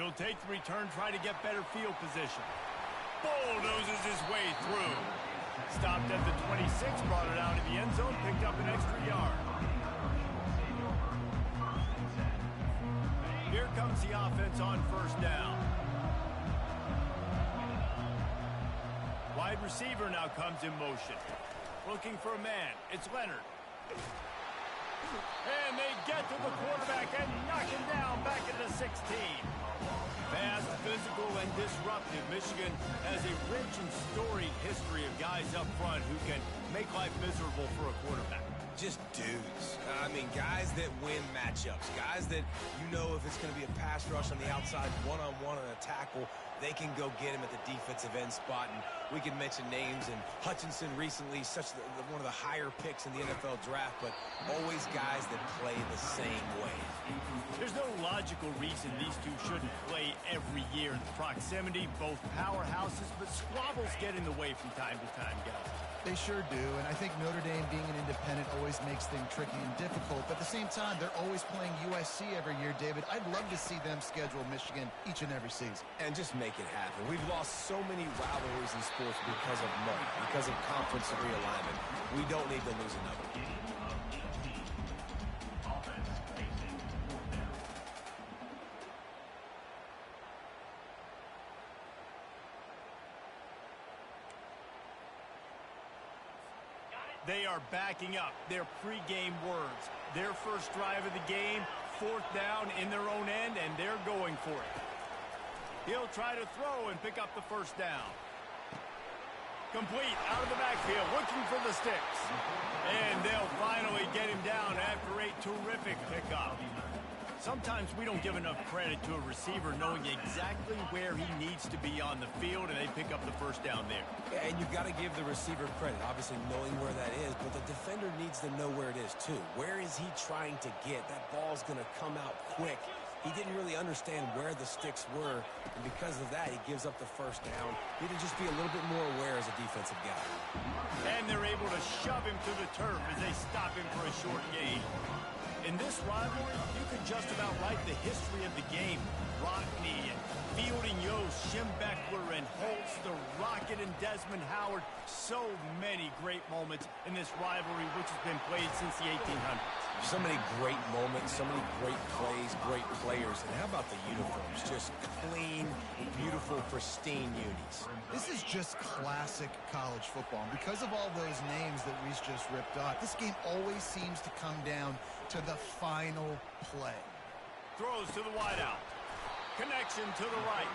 He'll take the return, try to get better field position. Bulldozes his way through. Stopped at the 26, brought it out of the end zone, picked up an extra yard. Here comes the offense on first down. Wide receiver now comes in motion. Looking for a man. It's Leonard. And they get to the quarterback and knock him down back at the 16. Fast, physical, and disruptive. Michigan has a rich and storied history of guys up front who can make life miserable for a quarterback. Just dudes. I mean, guys that win matchups. Guys that you know if it's going to be a pass rush on the outside, one-on-one on a tackle, they can go get him at the defensive end spot. And we can mention names, and Hutchinson recently, one of the higher picks in the NFL draft, but always guys that play the same way. There's no logical reason these two shouldn't play every year. The proximity, both powerhouses, but squabbles get in the way from time to time, guys. They sure do, and I think Notre Dame being an independent always makes things tricky and difficult, but at the same time, they're always playing USC every year, David. I'd love to see them schedule Michigan each and every season. And just make it happen. We've lost so many rivalries in sports because of money, because of conference realignment. We don't need to lose another. They are backing up their pregame words. Their first drive of the game, 4th down in their own end, and they're going for it. He'll try to throw and pick up the first down. Complete out of the backfield, looking for the sticks. And they'll finally get him down after a terrific pickup. Sometimes we don't give enough credit to a receiver knowing exactly where he needs to be on the field, and they pick up the first down there. Yeah, and you've got to give the receiver credit, obviously knowing where that is, but the defender needs to know where it is too. Where is he trying to get? That ball's going to come out quick. He didn't really understand where the sticks were, and because of that, he gives up the first down. He need to just be a little bit more aware as a defensive guy. And they're able to shove him to the turf as they stop him for a short gain. In this rivalry, you could just about write the history of the game. Rockney and Fielding Yost, Schembechler and Holtz, the Rocket and Desmond Howard. So many great moments in this rivalry, which has been played since the 1800s. So many great moments, so many great plays, great players. And how about the uniforms? Just clean, beautiful, pristine unis. This is just classic college football. And because of all those names that Reese just ripped off, this game always seems to come down to the final play. Throws to the wideout. Connection to the right.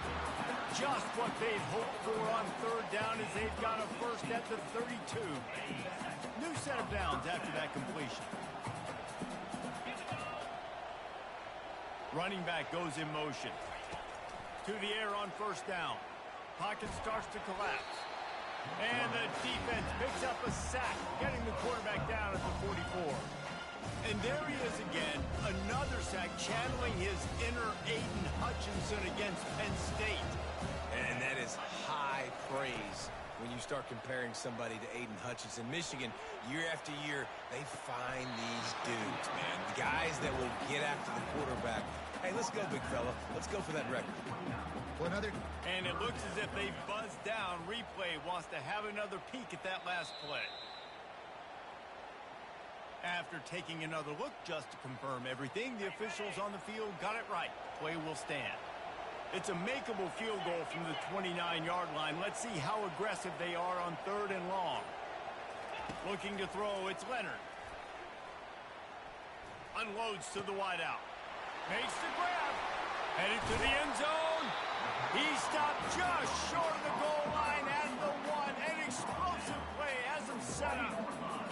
Just what they'd hoped for on 3rd down as they've got a first at the 32. New set of downs after that completion. Running back goes in motion. To the air on 1st down. Pocket starts to collapse. And the defense picks up a sack, getting the quarterback down at the 44. And there he is again, another sack, channeling his inner Aiden Hutchinson against Penn State. And that is high praise when you start comparing somebody to Aiden Hutchinson. Michigan, year after year, they find these dudes, man. The guys that will get after the quarterback. Hey, let's go, big fella. Let's go for that record. And it looks as if they buzzed down. Replay wants to have another peek at that last play. After taking another look just to confirm everything, the officials on the field got it right. Play will stand. It's a makeable field goal from the 29-yard line. Let's see how aggressive they are on 3rd and long. Looking to throw, it's Leonard. Unloads to the wideout. Makes the grab. Headed to the end zone. He stopped just short of the goal line at the 1. An explosive play has him set up.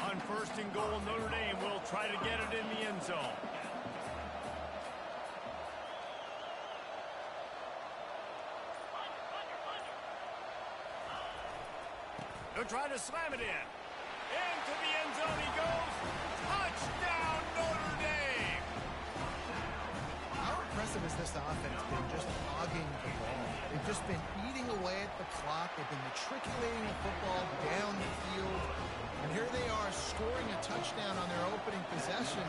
On 1st and goal, Notre Dame will try to get it in the end zone. They'll try to slam it in. Into the end zone he goes. Touchdown, Notre Dame! How impressive has this offense been just hogging the ball? They've just been eating away at the clock. They've been matriculating the football down the field. And here they are scoring a touchdown on their opening possession.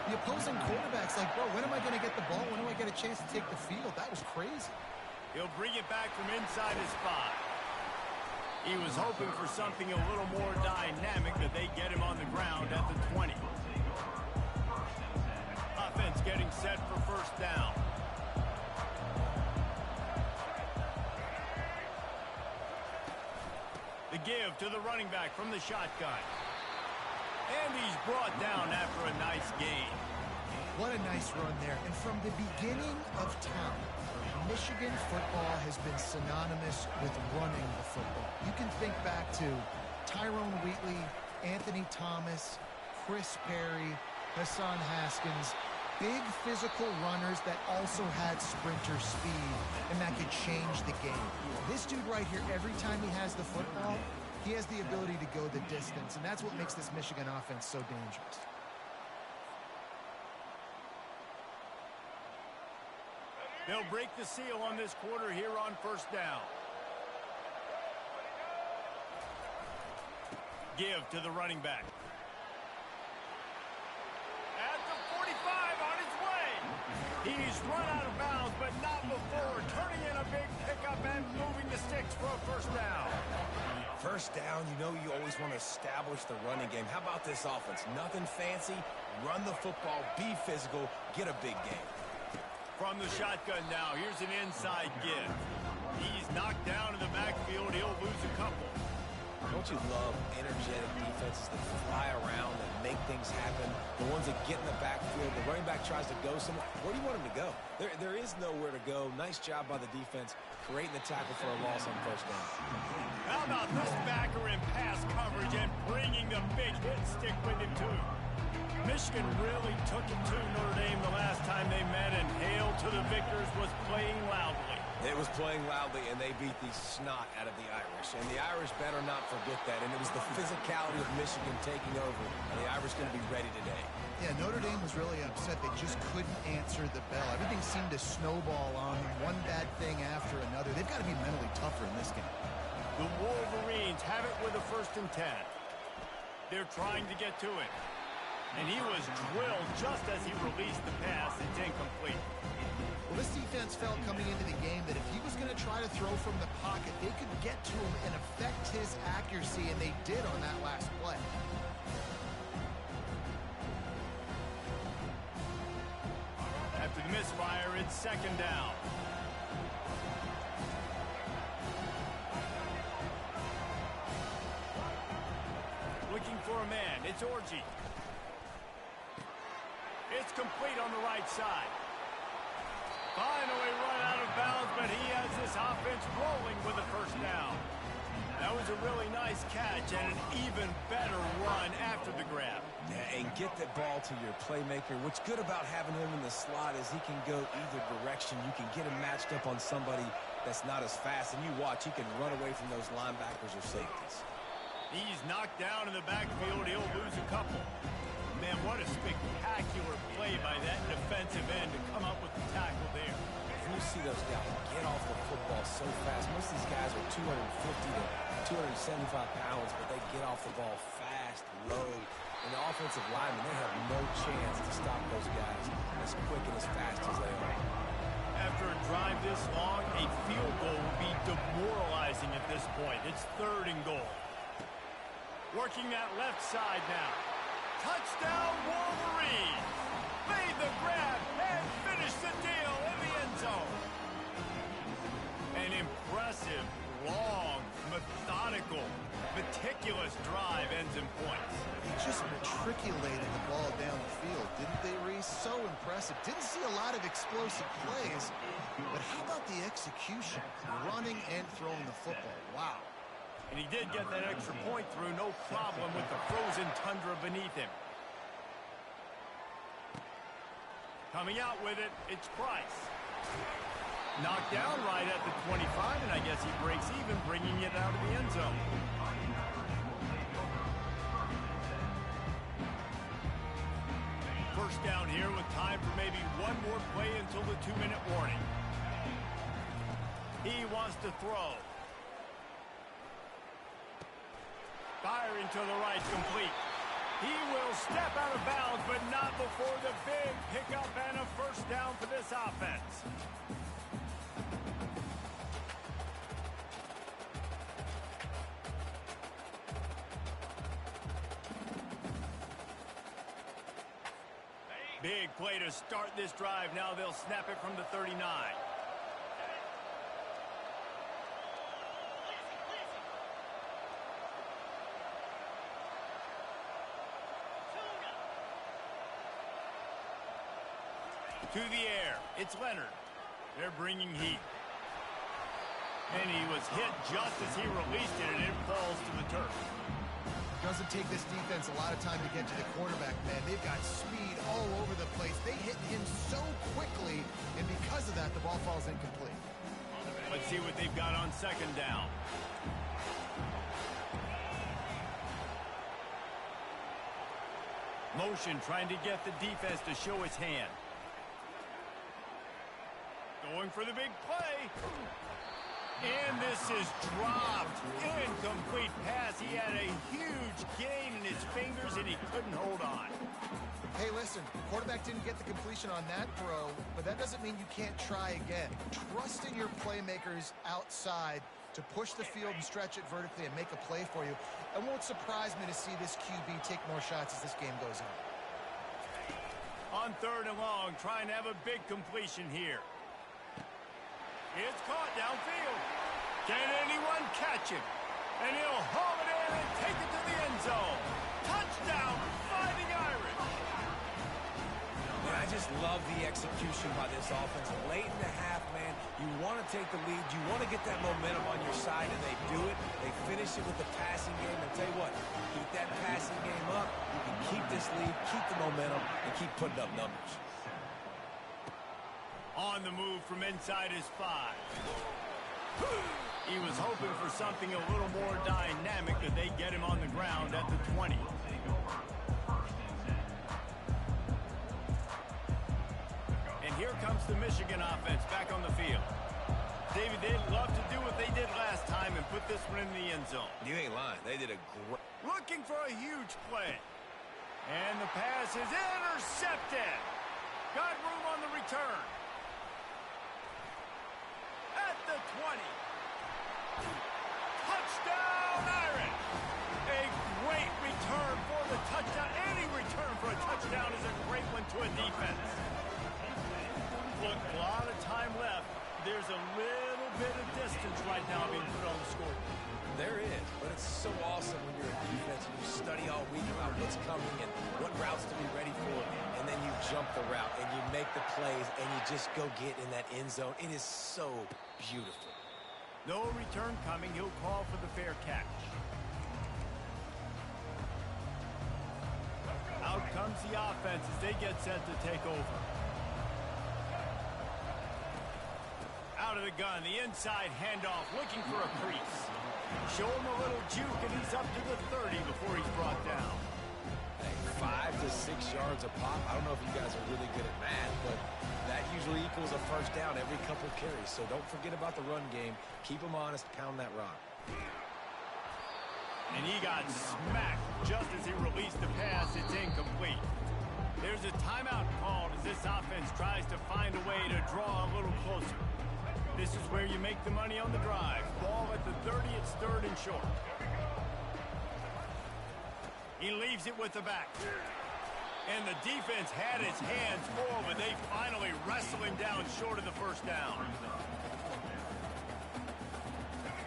The opposing quarterback's like, bro, when am I going to get the ball? When do I get a chance to take the field? That was crazy. He'll bring it back from inside his 5. He was hoping for something a little more dynamic, that they get him on the ground at the 20. Offense getting set for first down. The give to the running back from the shotgun. And he's brought down after a nice gain. What a nice run there. And from the beginning of time, Michigan football has been synonymous with running the football. You can think back to Tyrone Wheatley, Anthony Thomas, Chris Perry, Hassan Haskins. Big physical runners that also had sprinter speed and that could change the game. This dude right here, every time he has the football, he has the ability to go the distance, and that's what makes this Michigan offense so dangerous. They'll break the seal on this quarter here on first down. Give to the running back. At the 45, on his way. He's run out of bounds, but not before turning in a big pickup and moving the sticks for a first down. First down, you know you always want to establish the running game. How about this offense? Nothing fancy. Run the football, be physical, get a big game. From the shotgun now, here's an inside give. He's knocked down in the backfield. He'll lose a couple. Don't you love energetic defenses that fly around and make things happen? The ones that get in the backfield, the running back tries to go somewhere. Where do you want him to go? There is nowhere to go. Nice job by the defense, creating the tackle for a loss on first down. How about this backer in pass coverage and bringing the big hit stick with him, too? Michigan really took it to Notre Dame the last time they met, and Hail to the Victors was playing loudly. It was playing loudly, and they beat the snot out of the Irish. And the Irish better not forget that. And it was the physicality of Michigan taking over, and the Irish going to be ready today. Yeah, Notre Dame was really upset. They just couldn't answer the bell. Everything seemed to snowball on them, one bad thing after another. They've got to be mentally tougher in this game. The Wolverines have it with a 1st and 10. They're trying to get to it. And he was drilled just as he released the pass. It's incomplete. Well, this defense felt coming into the game that if he was going to try to throw from the pocket, they could get to him and affect his accuracy, and they did on that last play. After the misfire, it's 2nd down. Looking for a man. It's Orji. It's complete on the right side. Finally run out of bounds, but he has this offense rolling with a first down. That was a really nice catch and an even better run after the grab. Yeah, and get the ball to your playmaker. What's good about having him in the slot is he can go either direction. You can get him matched up on somebody that's not as fast, and you watch, he can run away from those linebackers or safeties. He's knocked down in the backfield. He'll lose a couple. Man, what a spectacular play by that defensive end to come up with the tackle there. When you see those guys get off the football so fast, most of these guys are 250 to 275 pounds, but they get off the ball fast, low. And the offensive linemen, they have no chance to stop those guys as quick and as fast as they are. After a drive this long, a field goal will be demoralizing at this point. It's 3rd and goal. Working that left side now. Touchdown, Wolverines! Made the grab and finished the deal in the end zone. An impressive, long, methodical, meticulous drive ends in points. They just matriculated the ball down the field, didn't they, Reese? So impressive. Didn't see a lot of explosive plays, but how about the execution? Running and throwing the football. Wow. And he did get that extra point through, no problem with the frozen tundra beneath him. Coming out with it, it's Price. Knocked down right at the 25, and I guess he breaks even, bringing it out of the end zone. First down here with time for maybe one more play until the 2-minute warning. He wants to throw. Firing to the right, complete. He will step out of bounds, but not before the big pickup and a first down for this offense. Big play to start this drive. Now they'll snap it from the 39. To the air. It's Leonard. They're bringing heat. And he was hit just as he released it, and it falls to the turf. Doesn't take this defense a lot of time to get to the quarterback, man. They've got speed all over the place. They hit him so quickly, and because of that, the ball falls incomplete. Let's see what they've got on second down. Motion trying to get the defense to show his hand. Going for the big play. And this is dropped. Incomplete pass. He had a huge gain in his fingers, and he couldn't hold on. Hey, listen, quarterback didn't get the completion on that throw, but that doesn't mean you can't try again. Trust in your playmakers outside to push the field and stretch it vertically and make a play for you. It won't surprise me to see this QB take more shots as this game goes on. On third and long, trying to have a big completion here. It's caught downfield. Can anyone catch him? And he'll haul it in and take it to the end zone. Touchdown, Fighting Irish. Man, I just love the execution by this offense. Late in the half, man, you want to take the lead. You want to get that momentum on your side, and they do it. They finish it with the passing game. And tell you what, keep that passing game up. You can keep this lead, keep the momentum, and keep putting up numbers. On the move from inside his 5. He was hoping for something a little more dynamic, but they get him on the ground at the 20. And here comes the Michigan offense back on the field. David, they'd love to do what they did last time and put this one in the end zone. You ain't lying. They did a great... Looking for a huge play. And the pass is intercepted. Got room on the return. At the 20. Touchdown, Irish. A great return for the touchdown. Any return for a touchdown is a great one to a defense. Look, a lot of time left. There's a little bit of distance right now being put on the scoreboard. There is, but it's so awesome when you're a defense and you study all week about what's coming and what routes to be ready for, and then you jump the route and you make the plays and you just go get in that end zone. It is so beautiful. No return coming. He'll call for the fair catch. Out comes the offense as they get set to take over. Out of the gun, the inside handoff, looking for a crease. Show him a little juke, and he's up to the 30 before he's brought down. Hey, 5 to 6 yards a pop. I don't know if you guys are really good at math, but that usually equals a first down every couple carries. So don't forget about the run game. Keep them honest, pound that rock. And he got smacked just as he released the pass. It's incomplete. There's a timeout called as this offense tries to find a way to draw a little closer. This is where you make the money on the drive. Ball at the 30, it's third and short. He leaves it with the back. And the defense had its hands full, but they finally wrestle him down short of the first down.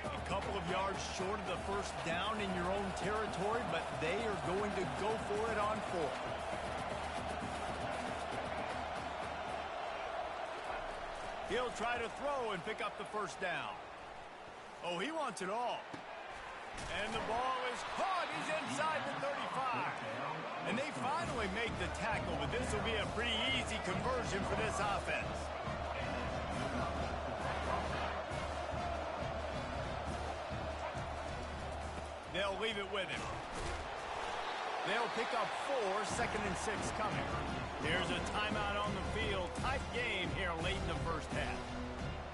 A couple of yards short of the first down in your own territory, but they are going to go for it on 4. He'll try to throw and pick up the first down. Oh, he wants it all. And the ball is caught. He's inside the 35. And they finally make the tackle, but this will be a pretty easy conversion for this offense. They'll leave it with him. They'll pick up 4, second and 6 coming. There's a timeout on the field. Tight game here late in the first half.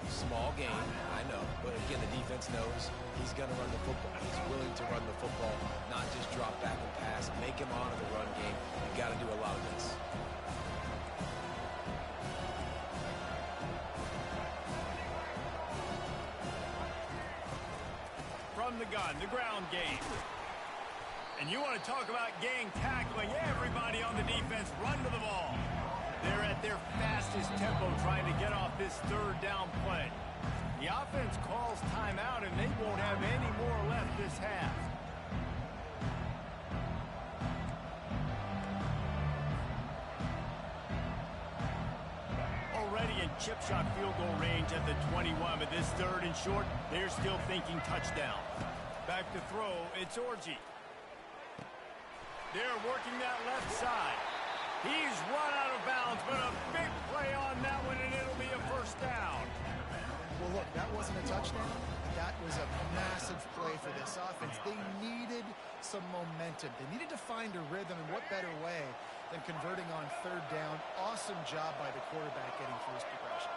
Small gain, I know. But again, the defense knows he's going to run the football. He's willing to run the football, not just drop back and pass. Make him honor the run game. You've got to do a lot of this. From the gun, the ground game. And you want to talk about gang tackling. Everybody on the defense run to the ball. They're at their fastest tempo trying to get off this third down play. The offense calls timeout, and they won't have any more left this half. Already in chip shot field goal range at the 21, but this third and short, they're still thinking touchdown. Back to throw, it's Orji. They're working that left side. He's run out of bounds, but a big play on that one, and it'll be a first down. Well, look, that wasn't a touchdown. That was a massive play for this offense. They needed some momentum. They needed to find a rhythm, and what better way than converting on third down. Awesome job by the quarterback getting through his progression.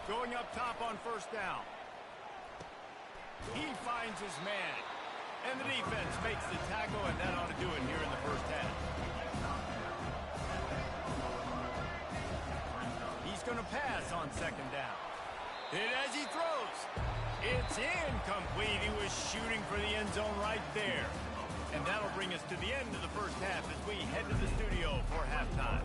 Going up top on first down. He finds his man. And the defense makes the tackle, and that ought to do it here in the first half. He's going to pass on second down. And as he throws, it's incomplete. He was shooting for the end zone right there. And that'll bring us to the end of the first half as we head to the studio for halftime.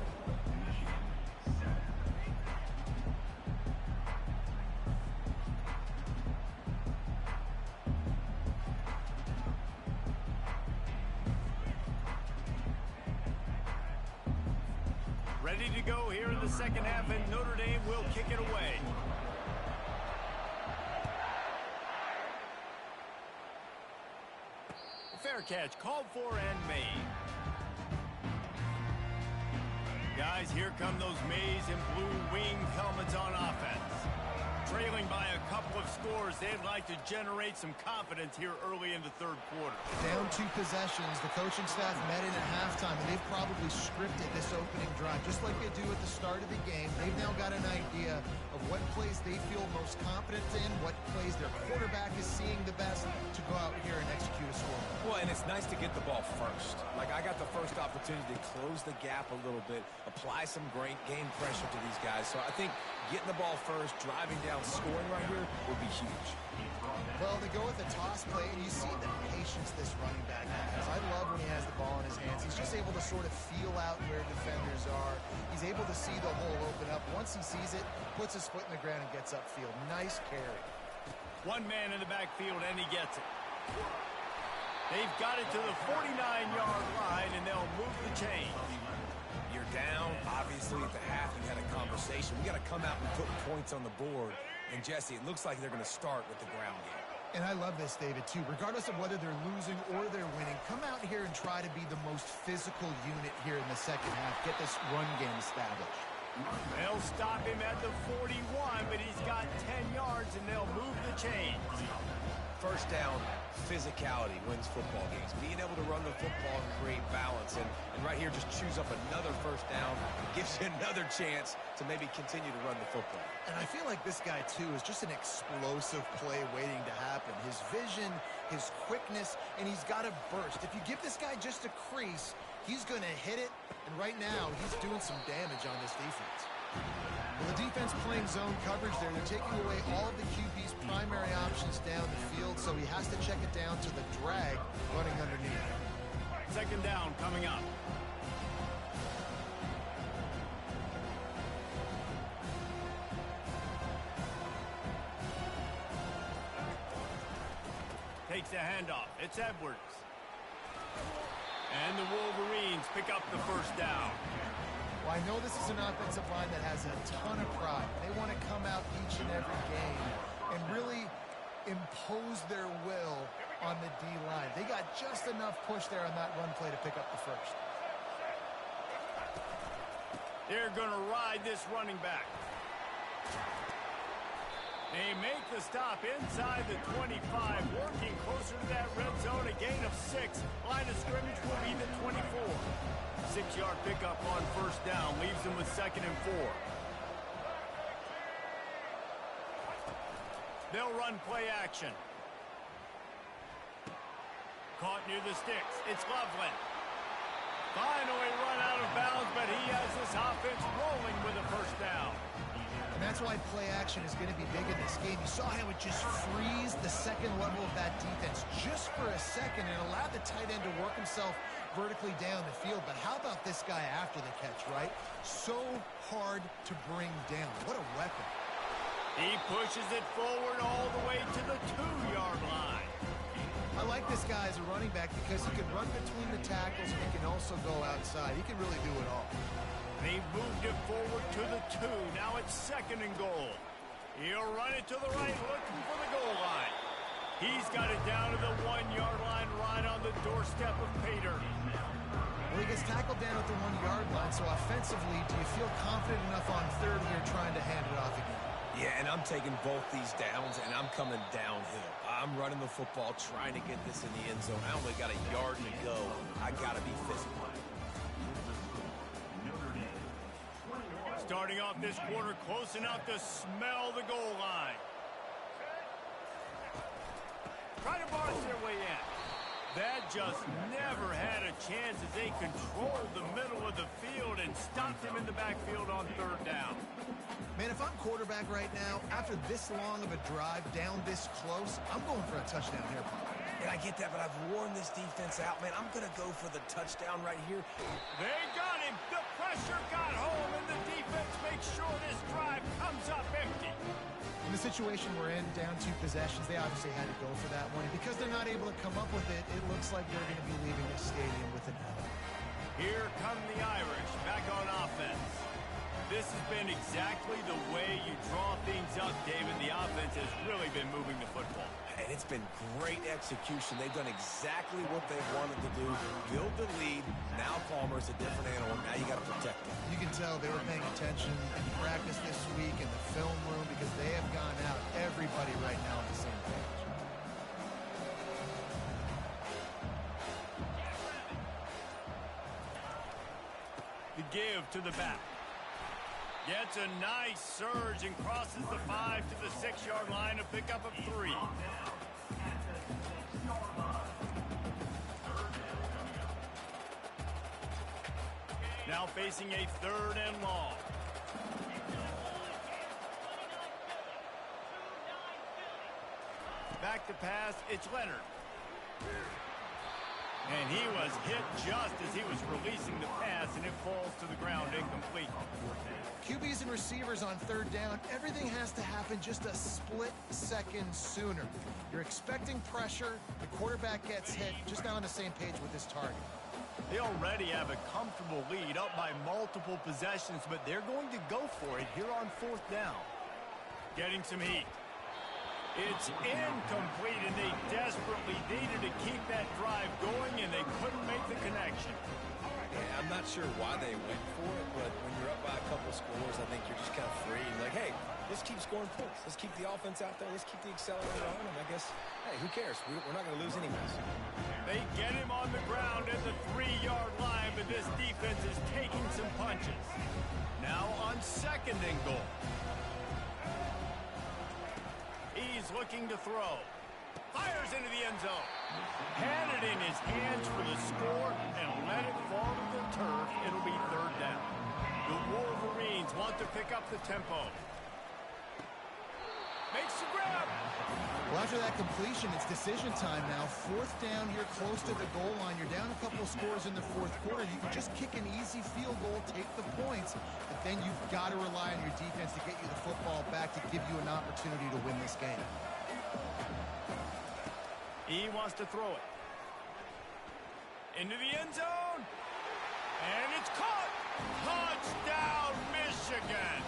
Ready to go here in the second half, and Notre Dame will kick it away. Fair catch, called for and made. Guys, here come those maize and blue winged helmets on offense. Trailing by a couple of scores, they'd like to generate some confidence here early in the third quarter. Down 2 possessions, the coaching staff met in at halftime, and they've probably scripted this opening drive. Just like they do at the start of the game, they've now got an idea of what plays they feel most confident in, what plays their quarterback is seeing the best to go out here and execute a score. Well, and it's nice to get the ball first. Like, I got the first opportunity to close the gap a little bit, apply some great game pressure to these guys. So I think getting the ball first, driving down, scoring right here would be huge. Well, they go with the toss play, and you see the patience this running back has. I love when he has the ball in his hands. He's just able to sort of feel out where defenders are. He's able to see the hole open up. Once he sees it, puts his foot in the ground and gets upfield. Nice carry. One man in the backfield, and he gets it. They've got it to the 49-yard line, and they'll move the chain. You're down. Obviously, at the half, you had a conversation. We got to come out and put points on the board. And, Jesse, it looks like they're going to start with the ground game. And I love this, David, too. Regardless of whether they're losing or they're winning, come out here and try to be the most physical unit here in the second half. Get this run game established. They'll stop him at the 41, but he's got 10 yards, and they'll move the chains. First down, physicality wins football games. Being able to run the football and create balance. And right here, just choose up another first down. It gives you another chance to maybe continue to run the football. And I feel like this guy, too, is just an explosive play waiting to happen. His vision, his quickness, and he's got a burst. If you give this guy just a crease, he's going to hit it. And right now, he's doing some damage on this defense. Well, the defense playing zone coverage there. They're taking away all of the QB's primary options down the field, so he has to check it down to the drag running underneath. Second down coming up. Takes the handoff. It's Edwards. And the Wolverines pick up the first down. Well, I know this is an offensive line that has a ton of pride. They want to come out each and every game and really impose their will on the D-line. They got just enough push there on that run play to pick up the first. They're going to ride this running back. They make the stop inside the 25, working closer to that red zone, a gain of 6. Line of scrimmage will be the 24. 6-yard pickup on first down, leaves them with 2nd and 4. They'll run play action. Caught near the sticks. It's Loveland. Finally run out of bounds, but he has this offense rolling with a first down. And that's why play action is going to be big in this game. You saw how it just freezed the second level of that defense just for a second and allowed the tight end to work himself vertically down the field. But how about this guy after the catch, right? So hard to bring down. What a weapon. He pushes it forward all the way to the 2-yard line. I like this guy as a running back because he can run between the tackles and he can also go outside. He can really do it all. They've moved it forward to the 2. Now it's 2nd and goal. He'll run it to the right, looking for the goal line. He's got it down to the 1-yard line, right on the doorstep of Pater. Well, he gets tackled down at the 1-yard line, so offensively, do you feel confident enough on third here trying to hand it off again? Yeah, and I'm taking both these downs, and I'm coming downhill. I'm running the football, trying to get this in the end zone. I only got a yard to go. I got to be physical. Starting off this quarter, close enough to smell the goal line. Try to barge their way in. That just never had a chance as they controlled the middle of the field and stopped him in the backfield on third down. Man, if I'm quarterback right now, after this long of a drive down this close, I'm going for a touchdown here, Pop. And I get that, but I've worn this defense out, man. I'm going to go for the touchdown right here. They got him. The pressure got home, and the defense makes sure this drive comes up empty. In the situation we're in, down 2 possessions, they obviously had to go for that one. And because they're not able to come up with it, it looks like they're going to be leaving the stadium with an L. Here come the Irish back on offense. This has been exactly the way you draw things up, David. The offense has really been moving the football. And it's been great execution. They've done exactly what they wanted to do. Build the lead. Now Palmer's a different animal. Now you got to protect him. You can tell they were paying attention in practice this week in the film room because they have gone out, everybody right now on the same page. The give to the back. Gets a nice surge and crosses the 5 to the 6-yard line, a pickup of 3. Now facing a 3rd and long. Back to pass, it's Leonard. And he was hit just as he was releasing the pass, and it falls to the ground incomplete. QBs and receivers on third down, everything has to happen just a split second sooner. You're expecting pressure, the quarterback gets hit, just not on the same page with his target. They already have a comfortable lead, up by multiple possessions, but they're going to go for it here on 4th down. Getting some heat. It's incomplete, and they desperately needed to keep that drive going, and they couldn't make the connection. Yeah, I'm not sure why they went for it, but when you're up by a couple scores, I think you're just kind of free. Like, hey, let's keep scoring points. Let's keep the offense out there. Let's keep the accelerator on, and I guess, hey, who cares? We're not going to lose anyways. They get him on the ground at the 3-yard line, but this defense is taking some punches. Now on 2nd and goal. He's looking to throw. Fires into the end zone. Had it in his hands for the score and let it fall to the turf. It'll be 3rd down. The Wolverines want to pick up the tempo. Makes the grab. Well, after that completion, it's decision time now. 4th down here close to the goal line. You're down a couple scores in the 4th quarter. You can just kick an easy field goal, take the points, but then you've got to rely on your defense to get you the football back to give you an opportunity to win this game. He wants to throw it. Into the end zone. And it's caught. Touchdown, Michigan.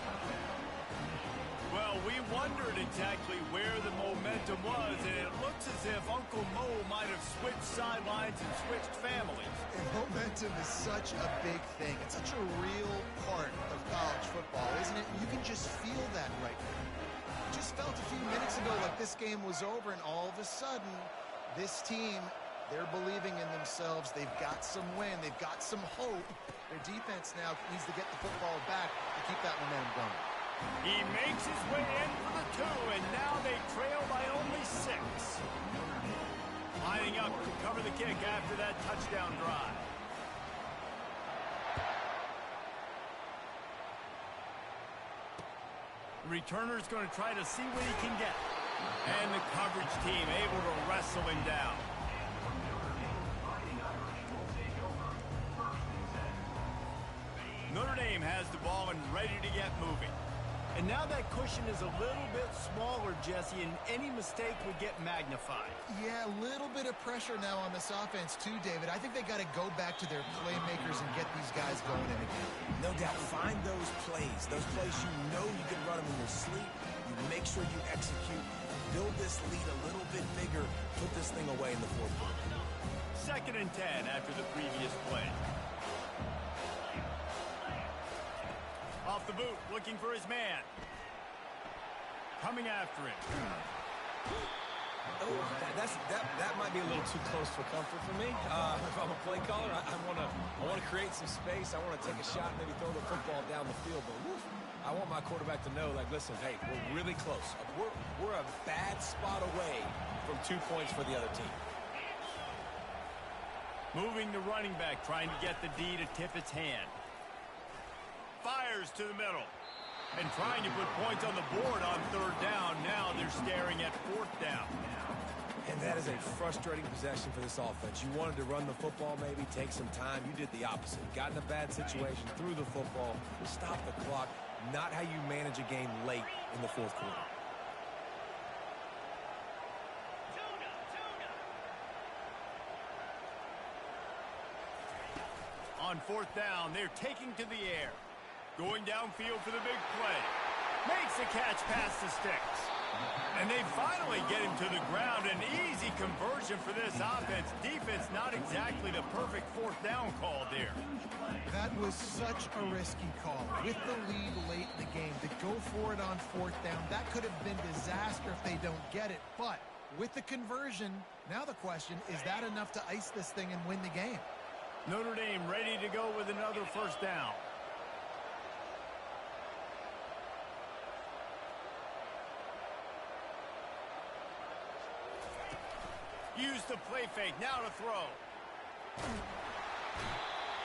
Well, we wondered exactly where the momentum was, and it looks as if Uncle Mo might have switched sidelines and switched families. And momentum is such a big thing. It's such a real part of college football, isn't it? You can just feel that right now. Just felt a few minutes ago like this game was over, and all of a sudden, this team, they're believing in themselves. They've got some win. They've got some hope. Their defense now needs to get the football back to keep that momentum going. He makes his way in for the 2, and now they trail by only 6. Lining up to cover the kick after that touchdown drive. Returner's going to try to see what he can get. And the coverage team able to wrestle him down. Notre Dame has the ball and ready to get moving. And now that cushion is a little bit smaller, Jesse, and any mistake would get magnified. Yeah, a little bit of pressure now on this offense too, David. I think they got to go back to their playmakers and get these guys going in again. No doubt. Find those plays you know you can run them in your sleep. You make sure you execute. Build this lead a little bit bigger. Put this thing away in the fourth quarter. 2nd and 10 after the previous play. Off the boot, looking for his man. Coming after him. Oh, that might be a little too close for comfort for me. If I'm a play caller, I want to create some space. I want to take a shot, maybe throw the football down the field. But woof, I want my quarterback to know, like, listen, hey, we're really close. We're a bad spot away from 2 points for the other team. Moving the running back, trying to get the D to tip its hand. Fires to the middle. And trying to put points on the board on 3rd down. Now they're staring at 4th down. And that is a frustrating possession for this offense. You wanted to run the football, maybe take some time. You did the opposite. Got in a bad situation, threw the football, stopped the clock. Not how you manage a game late in the 4th quarter. On 4th down, they're taking to the air. Going downfield for the big play. Makes the catch past the sticks. And they finally get him to the ground. An easy conversion for this offense. Defense not exactly the perfect 4th down call there. That was such a risky call. With the lead late in the game, to go for it on 4th down, that could have been disaster if they don't get it. But with the conversion, now the question, is that enough to ice this thing and win the game? Notre Dame ready to go with another 1st down. Use the play fake, now to throw.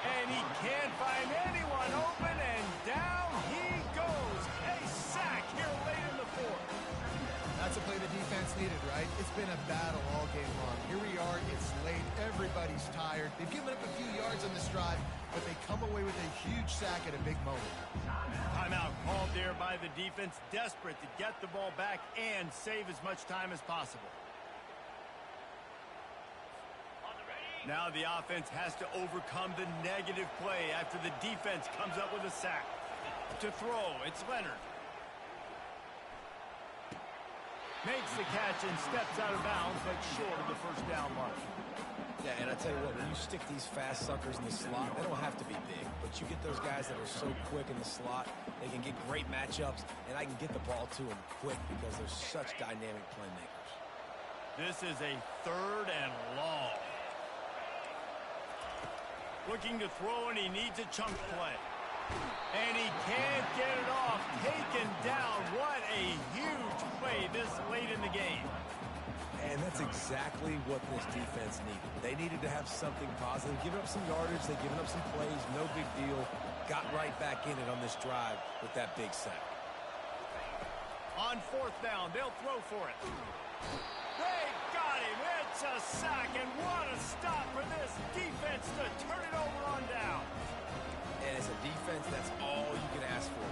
And he can't find anyone open, and down he goes. A sack here late in the 4th. That's a play the defense needed, right? It's been a battle all game long. Here we are, it's late, everybody's tired. They've given up a few yards on this drive, but they come away with a huge sack at a big moment. Timeout called there by the defense, desperate to get the ball back and save as much time as possible. Now the offense has to overcome the negative play after the defense comes up with a sack. To throw, it's Leonard. Makes the catch and steps out of bounds, but short of the 1st down mark. Yeah, and I tell you what, when you stick these fast suckers in the slot, they don't have to be big, but you get those guys that are so quick in the slot, they can get great matchups, and I can get the ball to them quick because they're such dynamic playmakers. This is a 3rd and long. Looking to throw, and he needs a chunk play. And he can't get it off. Taken down. What a huge play this late in the game. And that's exactly what this defense needed. They needed to have something positive. Giving up some yardage, they've given up some plays, no big deal. Got right back in it on this drive with that big sack. On 4th down, they'll throw for it. They got him. It's a sack, and what a stop for this defense to turn it over on down. And as a defense, that's all you can ask for.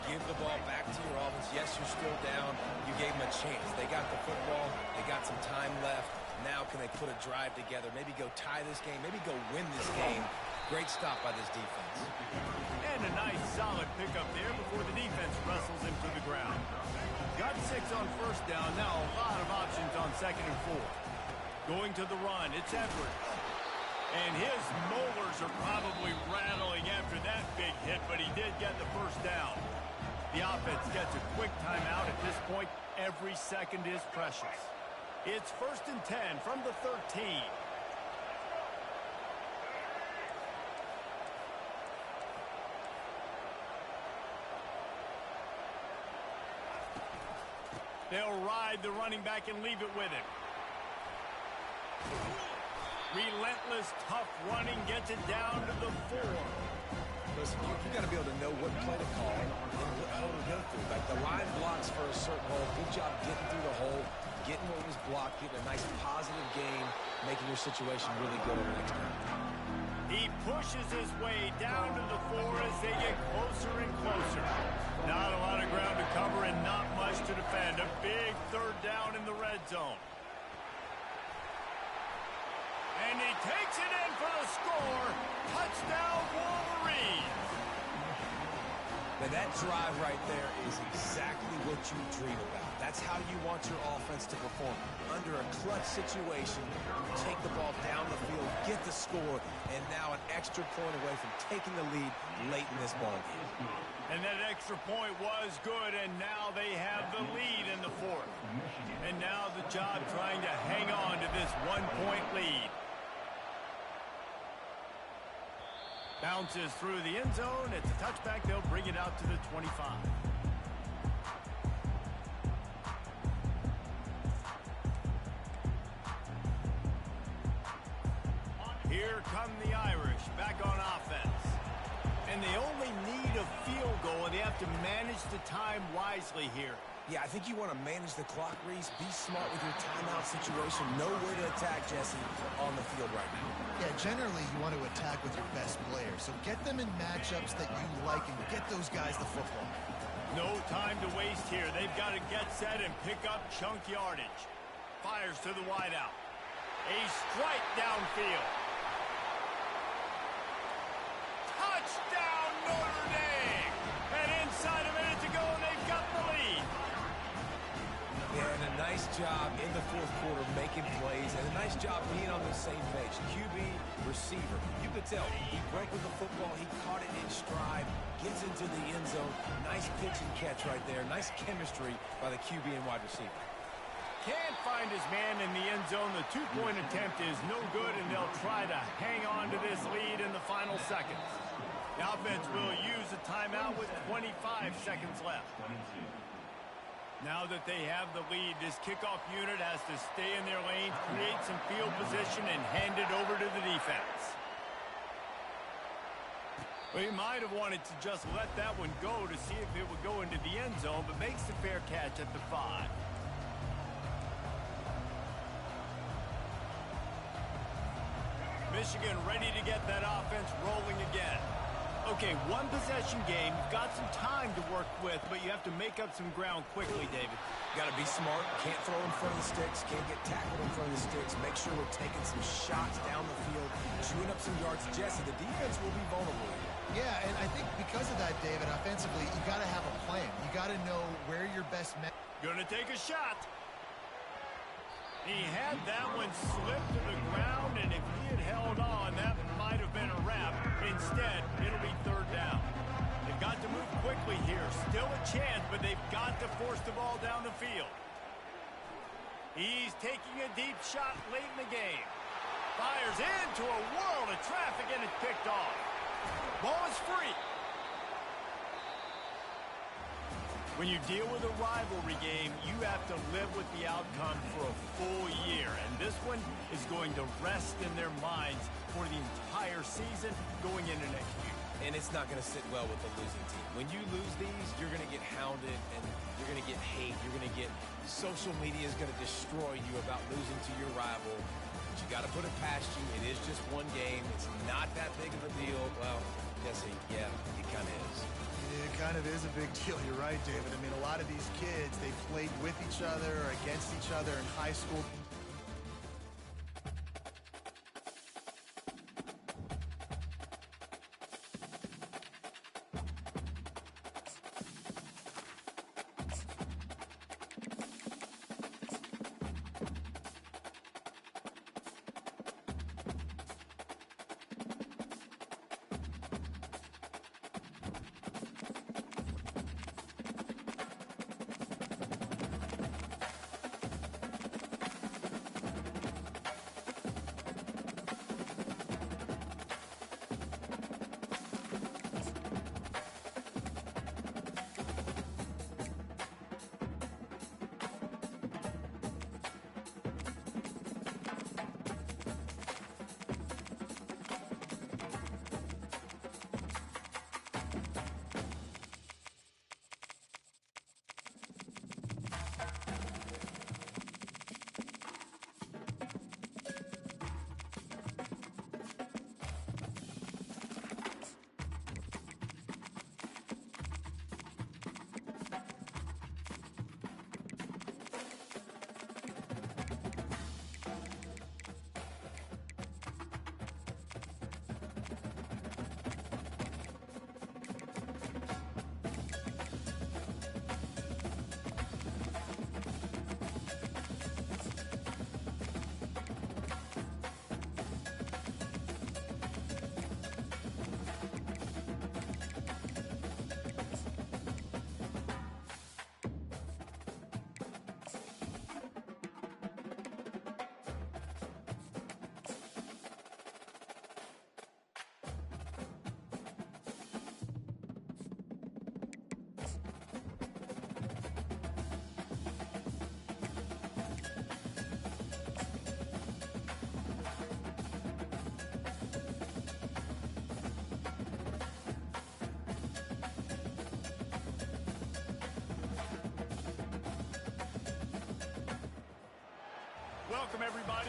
Give the ball back to your offense. Yes, you're still down. You gave them a chance. They got the football. They got some time left. Now can they put a drive together? Maybe go tie this game. Maybe go win this game. Great stop by this defense. And a nice solid pickup there before the defense wrestles him to the ground. Got 6 on 1st down. Now a lot of options on 2nd and 4th. Going to the run. It's Edwards. And his molars are probably rattling after that big hit, but he did get the 1st down. The offense gets a quick timeout. At this point, every second is precious. It's 1st and 10 from the 13. They'll ride the running back and leave it with him. Relentless, tough running gets it down to the 4. Listen, you got to be able to know what play to call and what hole to go through. Like the line blocks for a certain hole. Good job getting through the hole, getting what was blocked, getting a nice positive gain, making your situation really good on the next time. He pushes his way down to the 4 as they get closer and closer. Not a lot of ground to cover and not much to defend. A big third down in the red zone. And he takes it in for the score. Touchdown, Wolverines. Now that drive right there is exactly what you dream about. That's how you want your offense to perform. Under a clutch situation, you take the ball down the field, get the score, and now an extra point away from taking the lead late in this ball game. And that extra point was good, and now they have the lead in the 4th. And now the job trying to hang on to this 1-point lead. Bounces through the end zone. It's a touchback. They'll bring it out to the 25. Here come the Irish back on offense. And they only need a field goal, and they have to manage the time wisely here. Yeah, I think you want to manage the clock, Reese. Be smart with your timeout situation. Know where to attack, Jesse, on the field right now. Yeah, generally you want to attack with your best players. So get them in matchups that you like and get those guys the football. No time to waste here. They've got to get set and pick up chunk yardage. Fires to the wideout. A strike downfield. Touchdown, Notre Dame! And inside a minute to go, and they've got the lead. And a nice job in the 4th quarter making plays, and a nice job being on the same page. QB, receiver. You could tell he broke with the football. He caught it in stride, gets into the end zone. Nice pitch and catch right there. Nice chemistry by the QB and wide receiver. Can't find his man in the end zone. The 2-point attempt is no good, and they'll try to hang on to this lead in the final seconds. The offense will use a timeout with 25 seconds left. Now that they have the lead, this kickoff unit has to stay in their lane, create some field position, and hand it over to the defense. Well, he might have wanted to just let that one go to see if it would go into the end zone, but makes the fair catch at the 5. Michigan ready to get that offense rolling again. Okay, one possession game. You've got some time to work with, but you have to make up some ground quickly, David. Got to be smart. Can't throw in front of the sticks. Can't get tackled in front of the sticks. Make sure we're taking some shots down the field, chewing up some yards. Jesse, the defense will be vulnerable. Yeah, and I think because of that, David, offensively, you got to have a plan. You got to know where your best men. Gonna take a shot. He had that one slip to the ground, and if he had held on, that might have been a wrap. Instead, it'll be 3rd down. They've got to move quickly here. Still a chance, but they've got to force the ball down the field. He's taking a deep shot late in the game. Fires into a world of traffic, and it's picked off. Ball is free. When you deal with a rivalry game, you have to live with the outcome for a full year. And this one is going to rest in their minds for the entire season going into next year. And it's not going to sit well with the losing team. When you lose these, you're going to get hounded and you're going to get hate. You're going to get social media is going to destroy you about losing to your rival. But you got to put it past you. It is just one game. It's not that big of a deal. Well, Jesse, yeah, it kind of is. It kind of is a big deal. You're right, David. I mean, a lot of these kids, they played with each other or against each other in high school.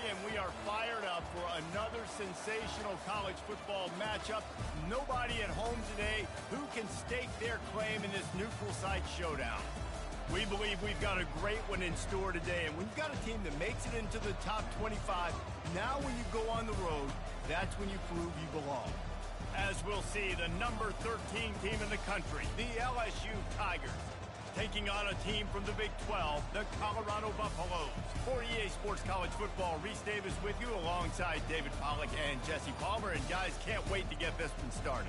and we are fired up for another sensational college football matchup. Nobody at home today who can stake their claim in this neutral site showdown. We believe we've got a great one in store today, and when you've got a team that makes it into the top 25, now when you go on the road, that's when you prove you belong. As we'll see, the number 13 team in the country, the LSU Tigers, taking on a team from the Big 12, the Colorado Buffaloes. For EA Sports College Football, Reese Davis with you alongside David Pollack and Jesse Palmer. And guys, can't wait to get this one started.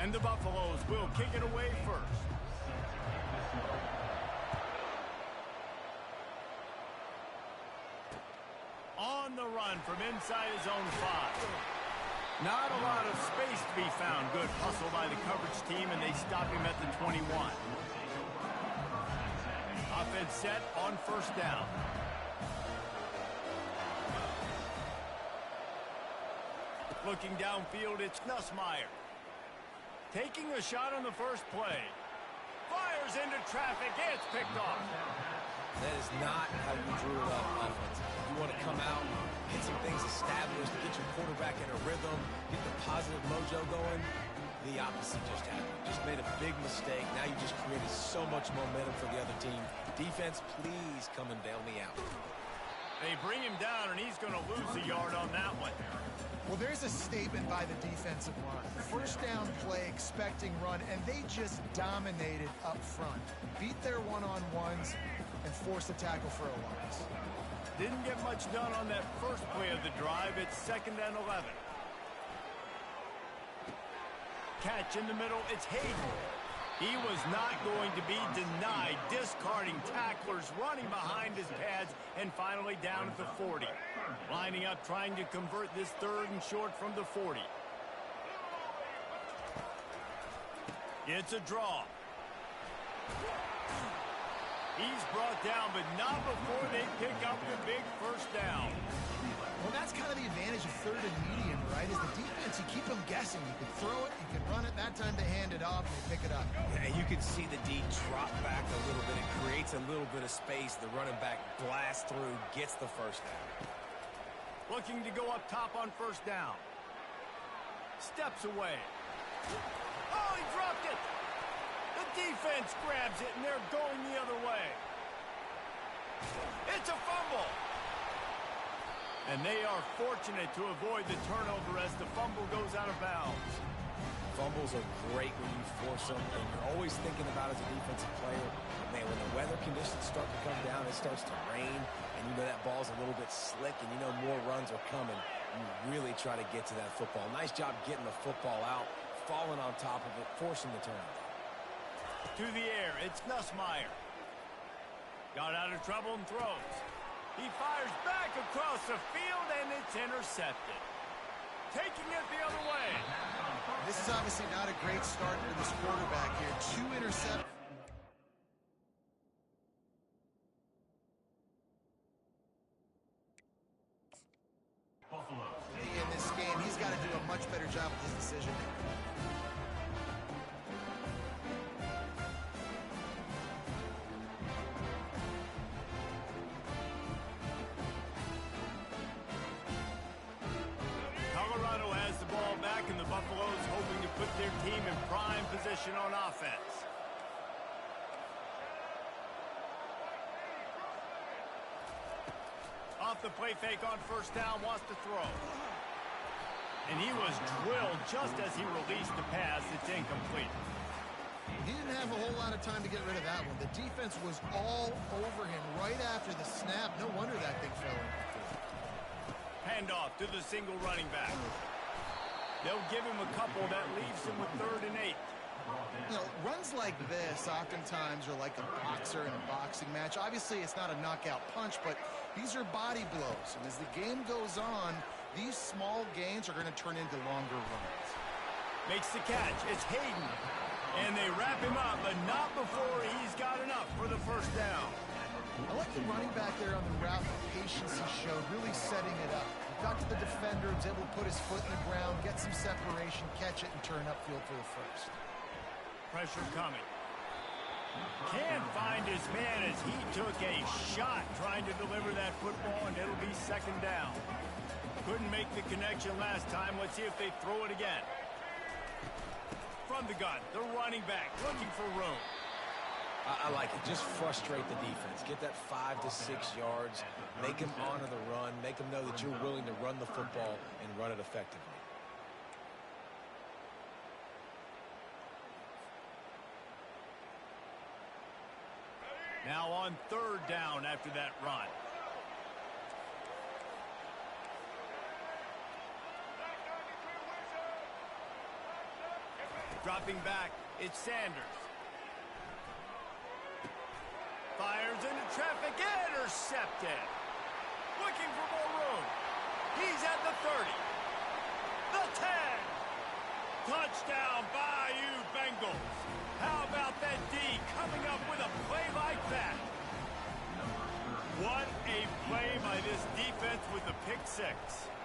And the Buffaloes will kick it away first. On the run from inside his own 5. Not a lot of space to be found. Good hustle by the coverage team, and they stop him at the 21. Offense set on first down. Looking downfield, it's Nussmeier. Taking a shot on the first play. Fires into traffic. It's picked off. That is not how you drew it up offensively. You want to come out, get some things established, get your quarterback in a rhythm, get the positive mojo going. The opposite just happened. Just made a big mistake. Now you just created so much momentum for the other team. Defense, please come and bail me out. They bring him down, and he's going to lose a yard on that one. Well, there's a statement by the defensive line. First down play, expecting run, and they just dominated up front. Beat their one-on-ones and forced a tackle for a loss. Didn't get much done on that first play of the drive. It's 2nd and 11. Catch in the middle. It's Hayden. He was not going to be denied, discarding tacklers, running behind his pads, and finally down at the 40. Lining up, trying to convert this 3rd and short from the 40. It's a draw. He's brought down, but not before they pick up the big first down. Well, that's kind of the advantage of 3rd and medium, right? Is the defense, you keep them guessing. You can throw it, you can run it. That time they hand it off and they pick it up. Yeah, you can see the D drop back a little bit. It creates a little bit of space. The running back blasts through, gets the first down. Looking to go up top on first down. Steps away. Oh, he dropped it. The defense grabs it, and they're going the other way. It's a fumble. And they are fortunate to avoid the turnover as the fumble goes out of bounds. Fumbles are great when you force them, and you're always thinking about as a defensive player, man, when the weather conditions start to come down, it starts to rain, and you know that ball's a little bit slick, and you know more runs are coming. You really try to get to that football. Nice job getting the football out, falling on top of it, forcing the turnover. To the air, it's Nussmeier. Got out of trouble and throws. He fires back across the field, and it's intercepted. Taking it the other way. This is obviously not a great start for this quarterback here. 2 interceptions. In this game, he's got to do a much better job with his decision making. Colorado has the ball back, and the Buffaloes hoping to put their team in prime position on offense. Off the play fake on first down, wants to throw. And he was drilled just as he released the pass. It's incomplete. He didn't have a whole lot of time to get rid of that one. The defense was all over him right after the snap. No wonder that thing fell incomplete. Handoff to the single running back. They'll give him a couple. That leaves him with 3rd and 8. You know, runs like this oftentimes are like a boxer in a boxing match. Obviously, it's not a knockout punch, but these are body blows. And as the game goes on, these small gains are going to turn into longer runs. Makes the catch. It's Hayden. And they wrap him up, but not before he's got enough for the first down. I like the running back there on the route, the patience he showed, really setting it up. He got to the defender, was able to put his foot in the ground, get some separation, catch it, and turn upfield for the first. Pressure coming. Can't find his man as he took a shot trying to deliver that football, and it'll be second down. Couldn't make the connection last time. Let's see if they throw it again. From the gun, the running back looking for room. I like it. Just frustrate the defense. Get that 5 to 6 yards. Make them honor the run. Make them know that you're willing to run the football and run it effectively. Now on third down after that run. Dropping back, it's Sanders. Fires into traffic, intercepted. Looking for more room. He's at the 30. The 10. Touchdown, Bayou Bengals. How about that D coming up with a play like that? What a play by this defense with the pick six.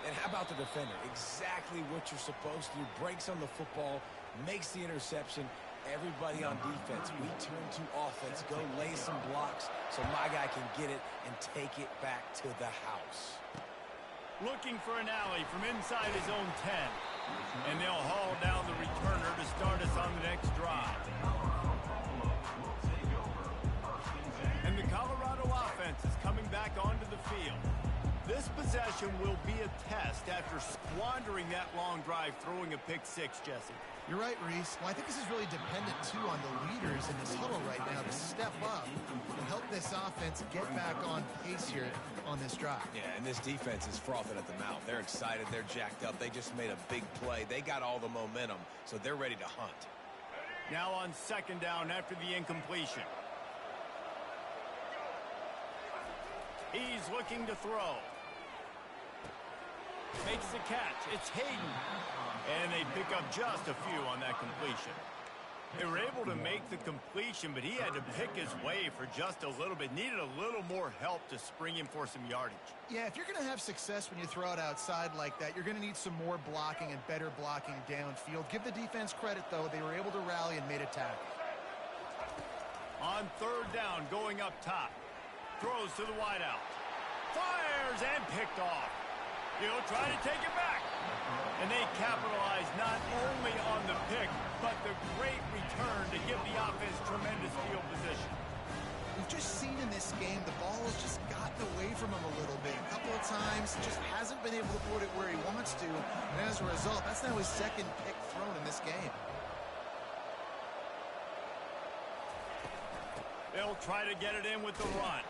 And how about the defender? Exactly what you're supposed to do. Breaks on the football, makes the interception. Everybody on defense, we turn to offense. Go lay some blocks so my guy can get it and take it back to the house. Looking for an alley from inside his own 10. And they'll haul down the returner to start us on the next drive. And the Colorado offense is coming back onto the field. This possession will be a test after squandering that long drive throwing a pick six, Jesse. You're right, Reese. Well, I think this is really dependent, too, on the leaders in this huddle right now to step up and help this offense get back on pace here on this drive. Yeah, and this defense is frothing at the mouth. They're excited. They're jacked up. They just made a big play. They got all the momentum, so they're ready to hunt. Now on second down after the incompletion. He's looking to throw. Makes the catch. It's Hayden. And they pick up just a few on that completion. They were able to make the completion, but he had to pick his way for just a little bit. Needed a little more help to spring him for some yardage. Yeah, if you're going to have success when you throw it outside like that, you're going to need some more blocking and better blocking downfield. Give the defense credit, though. They were able to rally and made a tackle. On third down, going up top. Throws to the wideout. Fires and picked off. He'll try to take it back. And they capitalize not only on the pick, but the great return to give the offense tremendous field position. We've just seen in this game the ball has just gotten away from him a little bit. A couple of times, just hasn't been able to put it where he wants to. And as a result, that's now his second pick thrown in this game. They'll try to get it in with the run.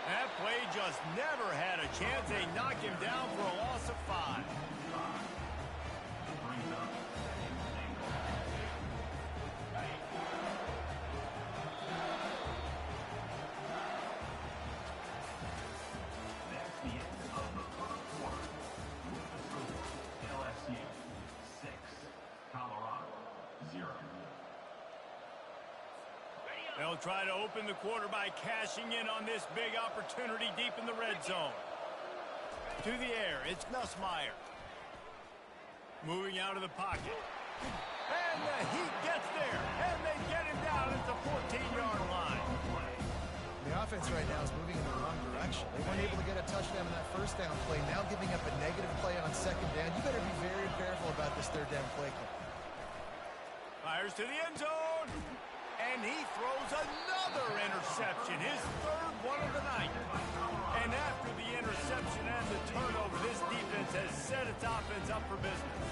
That play just never had a chance. They knock him down for a loss of 5. They'll try to open the quarter by cashing in on this big opportunity deep in the red zone. To the air, it's Nussmeier. Moving out of the pocket. And the Heat gets there, and they get him down at the 14-yard line. The offense right now is moving in the wrong direction. They weren't able to get a touchdown in that first down play. Now giving up a negative play on second down. You better be very careful about this third down play. Fires to the end zone. And he throws another interception, his third one of the night. And after the interception and the turnover, this defense has set its offense up for business.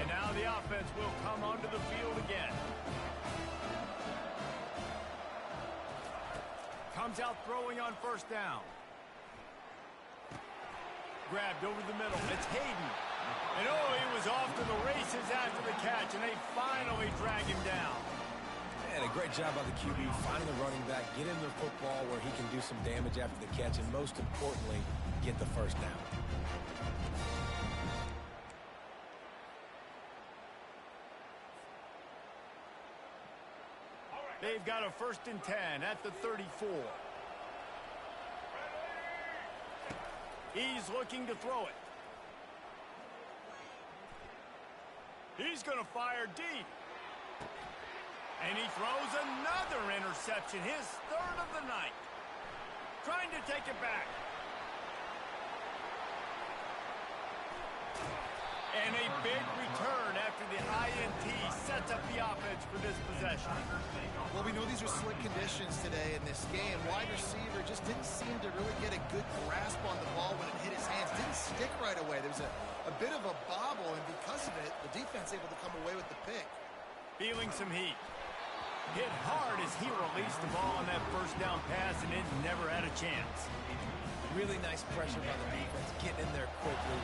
And now the offense will come onto the field again. Comes out throwing on first down. Grabbed over the middle. It's Hayden. And oh, he was off to the races after the catch, and they finally drag him down. And a great job by the QB. Find the running back, get him the football where he can do some damage after the catch, and most importantly, get the first down. They've got a 1st and 10 at the 34. He's looking to throw it. He's going to fire deep. And he throws another interception, his 3rd of the night. Trying to take it back. And a big return after the INT sets up the offense for this possession. Well, we know these are slick conditions today in this game. Wide receiver just didn't seem to really get a good grasp on the ball when it hit his hands. Didn't stick right away. There was a bit of a bobble, and because of it, the defense able to come away with the pick. Feeling some heat. Hit hard as he released the ball on that 1st down pass, and it never had a chance. Really nice pressure by the defense, getting in there quickly,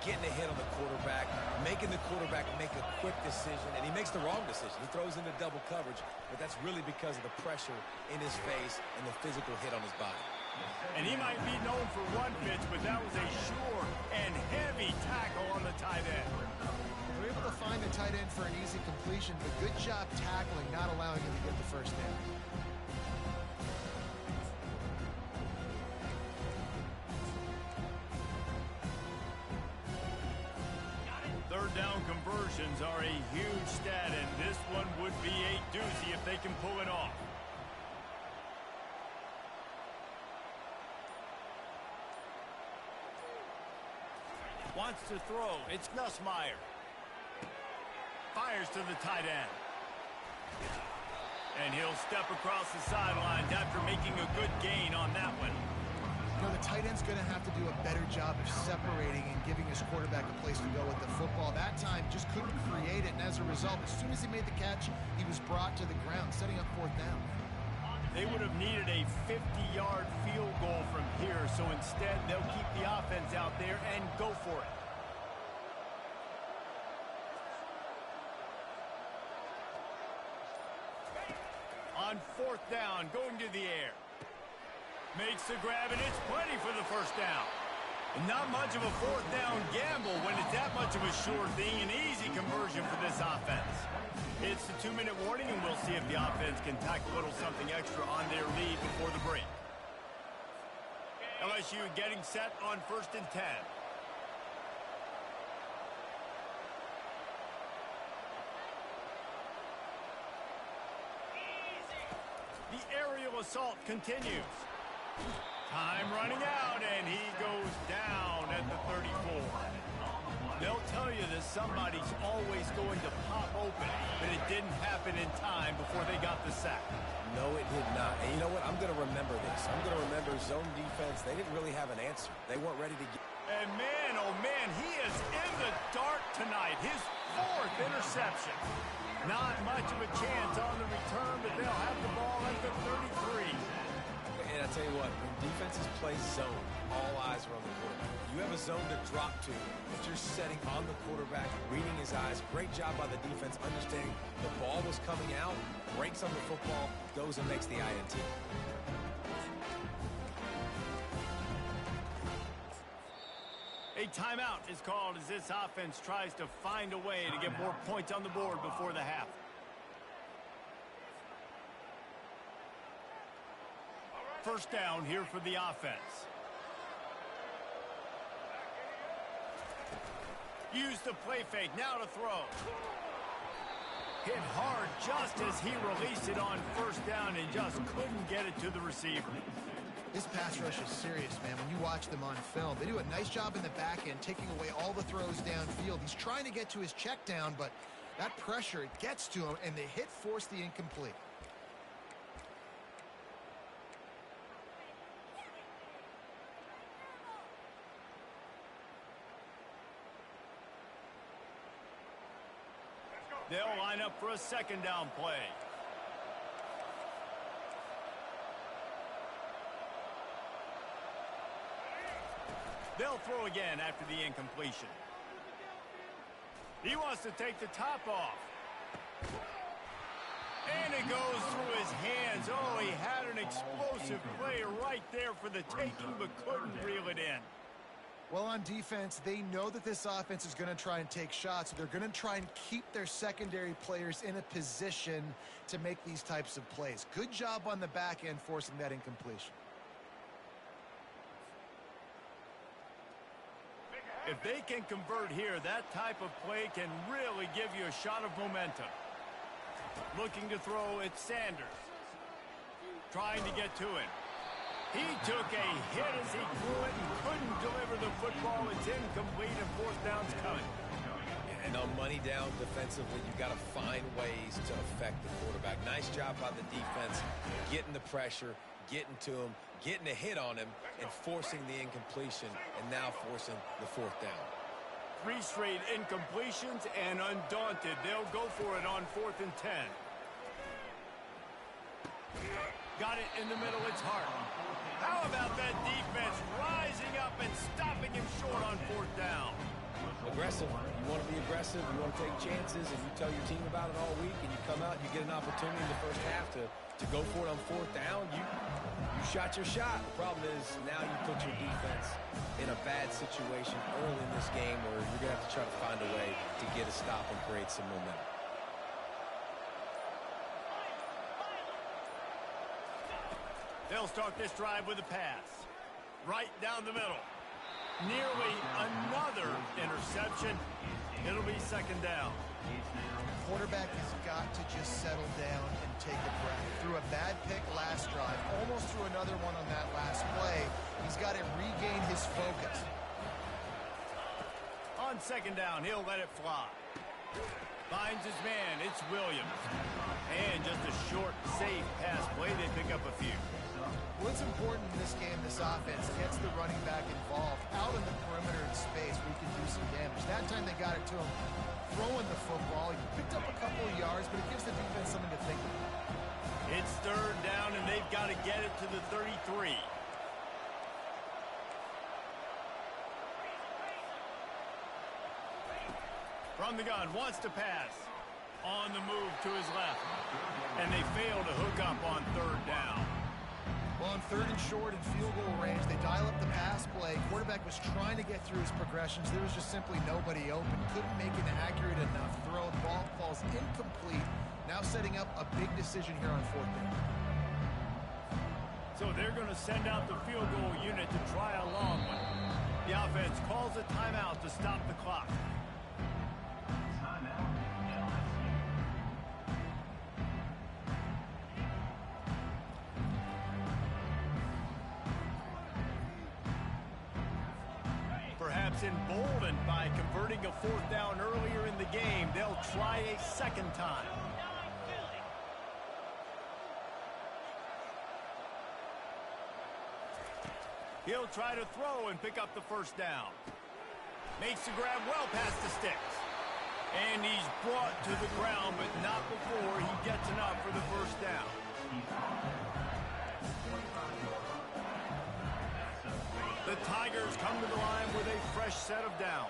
getting a hit on the quarterback, making the quarterback make a quick decision, and he makes the wrong decision. He throws into double coverage, but that's really because of the pressure in his face and the physical hit on his body. And he might be known for run fits, but that was a sure and heavy tackle on the tight end. They were able to find the tight end for an easy completion, but good job tackling, not allowing him to get the 1st down. 3rd down conversions are a huge stat, and this one would be a doozy if they can pull it off. Wants to throw. It's Nussmeier. Fires to the tight end. And he'll step across the sidelines after making a good gain on that one. You know, the tight end's going to have to do a better job of separating and giving his quarterback a place to go with the football. That time just couldn't create it, and as a result, as soon as he made the catch, he was brought to the ground, setting up 4th down. They would have needed a 50-yard field goal from here, so instead they'll keep the offense out there and go for it. On 4th down, going to the air. Makes the grab, and it's plenty for the 1st down. Not much of a 4th down gamble when it's that much of a sure thing. An easy conversion for this offense. It's the 2-minute warning, and we'll see if the offense can tack a little something extra on their lead before the break. LSU getting set on 1st and 10. The aerial assault continues. Time running out, and he goes down at the 34. They'll tell you that somebody's always going to pop open, but it didn't happen in time before they got the sack. No, it did not. And you know what? I'm going to remember this. I'm going to remember zone defense. They didn't really have an answer. They weren't ready to get... And man, oh man, he is in the dark tonight. His 4th interception. Not much of a chance on the return, but they'll have the ball at the 33. And I tell you what, when defenses play zone, all eyes are on the quarterback. You have a zone to drop to, but you're setting on the quarterback, reading his eyes. Great job by the defense, understanding the ball was coming out, breaks on the football, goes and makes the INT. A timeout is called as this offense tries to find a way to get more points on the board before the half. First down here for the offense. Use the play fake, now to throw. Hit hard just as he released it on 1st down and just couldn't get it to the receiver. This pass rush is serious, man. When you watch them on film, they do a nice job in the back end, taking away all the throws downfield. He's trying to get to his check down, but that pressure, it gets to him, and the hit forced the incomplete. They'll line up for a 2nd down play. They'll throw again after the incompletion. He wants to take the top off. And it goes through his hands. Oh, he had an explosive play right there for the taking, but couldn't reel it in. Well, on defense, they know that this offense is going to try and take shots. So they're going to try and keep their secondary players in a position to make these types of plays. Good job on the back end forcing that incompletion. If they can convert here, that type of play can really give you a shot of momentum. Looking to throw, it's Sanders. Trying to get to him. He took a hit as he threw it and couldn't deliver the football. It's incomplete and fourth down's coming. And on money down defensively, you've got to find ways to affect the quarterback. Nice job by the defense, getting the pressure, getting to him, getting a hit on him, and forcing the incompletion, and now forcing the fourth down. 3 straight incompletions, and undaunted, they'll go for it on 4th and 10. Got it in the middle, it's Hart. How about that defense rising up and stopping him short on 4th down? Aggressive. You want to be aggressive, you want to take chances, and you tell your team about it all week, and you come out and you get an opportunity in the first half to go for it on 4th down. You shot your shot. The problem is now you put your defense in a bad situation early in this game where you're going to have to try to find a way to get a stop and create some momentum. They'll start this drive with a pass. Right down the middle. Nearly another interception. It'll be 2nd down. Quarterback has got to just settle down and take a breath. Threw a bad pick last drive, almost threw another one on that last play. He's got to regain his focus. On 2nd down, he'll let it fly. Finds his man, it's Williams. And just a short, safe pass play, they pick up a few. What's important in this game, this offense, gets the running back involved out in the perimeter in space where he can do some damage. That time they got it to him throwing the football. He picked up a couple of yards, but it gives the defense something to think about. It's 3rd down, and they've got to get it to the 33. From the gun, wants to pass. On the move to his left. And they fail to hook up on 3rd down. Well, on 3rd and short and field goal range, they dial up the pass play. Quarterback was trying to get through his progressions. There was just simply nobody open. Couldn't make an accurate enough throw. The ball falls incomplete. Now setting up a big decision here on 4th down. So they're going to send out the field goal unit to try a long one. The offense calls a timeout to stop the clock. Perhaps emboldened by converting a 4th down earlier in the game, they'll try a 2nd time. He'll try to throw and pick up the 1st down. Makes the grab well past the sticks. And he's brought to the ground, but not before he gets enough for the 1st down. The Tigers come to the line with a fresh set of downs.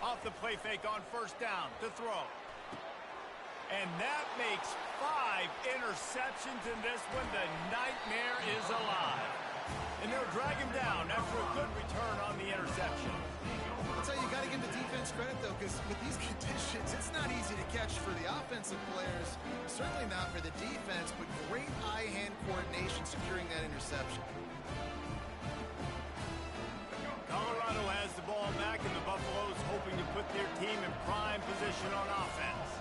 Off the play fake on 1st down to throw. And that makes 5 interceptions in this one. The nightmare is alive. And they'll drag him down after a good return on the interception. I'll tell you, you got to give the defense credit, though, because with these conditions, it's not easy to catch for the offensive players. Certainly not for the defense, but great eye-hand coordination securing that interception. Colorado has the ball back, and the Buffaloes hoping to put their team in prime position on offense.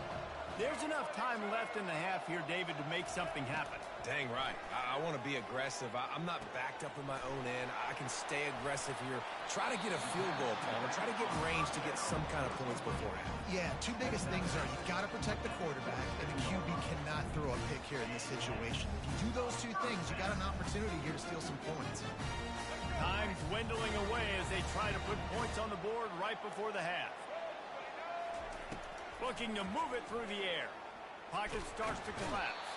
There's enough time left in the half here, David, to make something happen. Dang right. I want to be aggressive. I'm not backed up in my own end. I can stay aggressive here. Try to get a field goal, Palmer. Try to get in range to get some kind of points beforehand. Yeah, 2 biggest things are you got to protect the quarterback, and the QB cannot throw a pick here in this situation. If you do those 2 things, you got an opportunity here to steal some points. Time's dwindling away as they try to put points on the board right before the half. Looking to move it through the air. Pocket starts to collapse.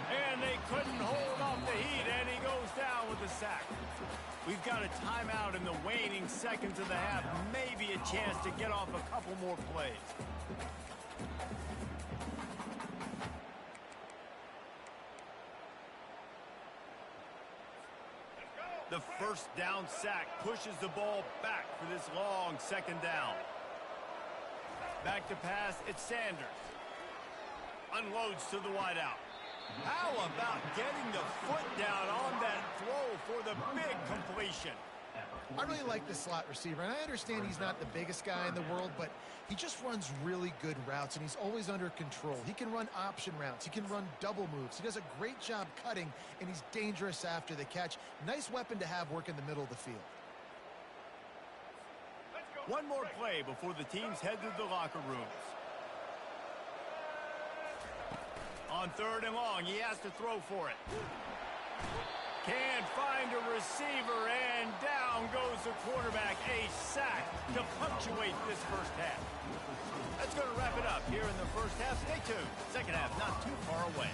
And they couldn't hold off the heat, and he goes down with a sack. We've got a timeout in the waning seconds of the half. Maybe a chance to get off a couple more plays. The first down sack pushes the ball back for this long second down. Back to pass, it's Sanders. Unloads to the wideout. How about getting the foot down on that throw for the big completion? I really like the slot receiver, and I understand he's not the biggest guy in the world, but he just runs really good routes, and he's always under control. He can run option routes. He can run double moves. He does a great job cutting, and he's dangerous after the catch. Nice weapon to have work in the middle of the field. One more play before the teams head to the locker rooms. On third and long, he has to throw for it. Can't find a receiver, and down goes the quarterback. A sack to punctuate this first half. That's going to wrap it up here in the first half. Stay tuned. Second half not too far away.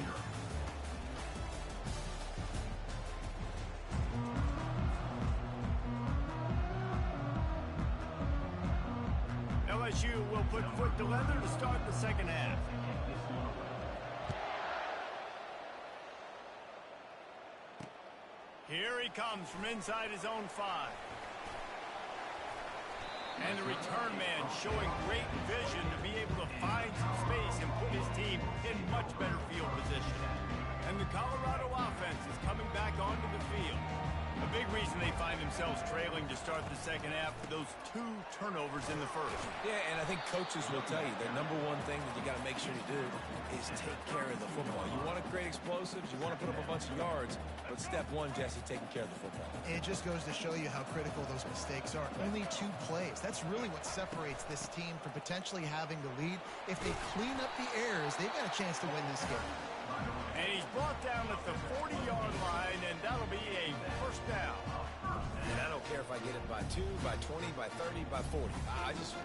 LSU will put foot to leather to start the second half. Here he comes from inside his own 5. And the return man showing great vision to be able to find some space and put his team in much better field position. And the Colorado offense is coming back onto the field. A big reason they find themselves trailing to start the second half for those 2 turnovers in the first. Yeah, and I think coaches will tell you the number one thing that you got to make sure you do is take care of the football. You want to create explosives, you want to put up a bunch of yards, but step one, Jesse, taking care of the football. It just goes to show you how critical those mistakes are. Only 2 plays. That's really what separates this team from potentially having the lead. If they clean up the errors, they've got a chance to win this game. And he's brought down at the 40-yard line, and that'll be a first down. And I don't care if I get it by 2, by 20, by 30, by 40. I just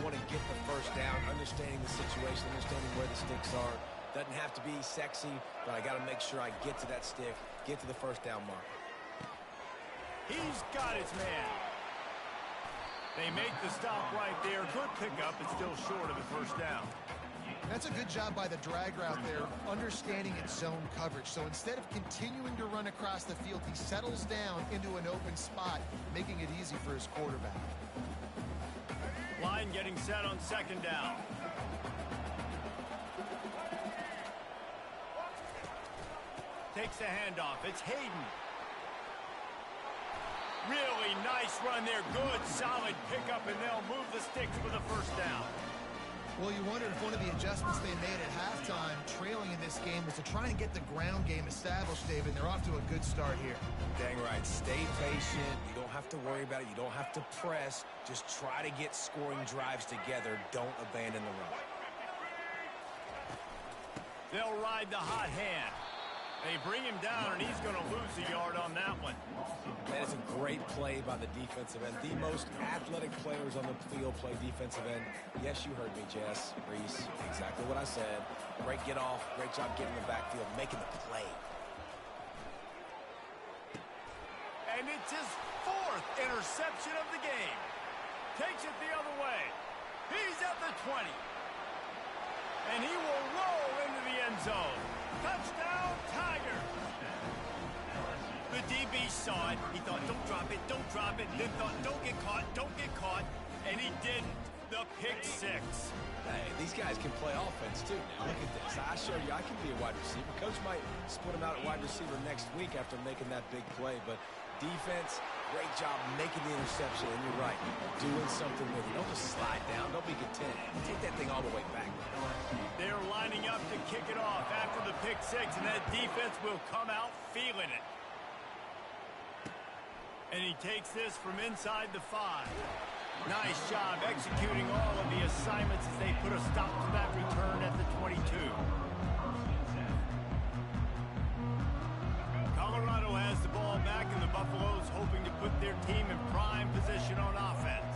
want to get the first down, understanding the situation, understanding where the sticks are. Doesn't have to be sexy, but I got to make sure I get to that stick, get to the first down mark. He's got his man. They make the stop right there. Good pickup, but still short of the first down. That's a good job by the drag route there, understanding its zone coverage. So instead of continuing to run across the field, he settles down into an open spot, making it easy for his quarterback. Line getting set on second down. Takes the handoff. It's Hayden. Really nice run there. Good, solid pickup, and they'll move the sticks for the first down. Well, you wondered if one of the adjustments they made at halftime, trailing in this game, was to try and get the ground game established, David. They're off to a good start here. Dang right. Stay patient. You don't have to worry about it. You don't have to press. Just try to get scoring drives together. Don't abandon the run. They'll ride the hot hand. They bring him down, and he's going to lose a yard on that one. That is a great play by the defensive end. The most athletic players on the field play defensive end. Yes, you heard me, Jess, Reese. Exactly what I said. Great get off. Great job getting the backfield, making the play. And it's his 4th interception of the game. Takes it the other way. He's at the 20. And he will roll into the end zone. Touchdown, Tiger. The DB saw it. He thought, don't drop it, don't drop it. Then thought, don't get caught, don't get caught. And he didn't. The pick 6. Hey, these guys can play offense, too. Now, look at this. I showed you I can be a wide receiver. Coach might split him out at wide receiver next week after making that big play. But defense, great job making the interception. And you're right, doing something with it. Don't just slide down. Don't be content. Take that thing all the way back. They're lining up to kick it off after the pick 6, and that defense will come out feeling it. And he takes this from inside the 5. Nice job executing all of the assignments as they put a stop to that return at the 22. Colorado has the ball back, and the Buffaloes hoping to put their team in prime position on offense.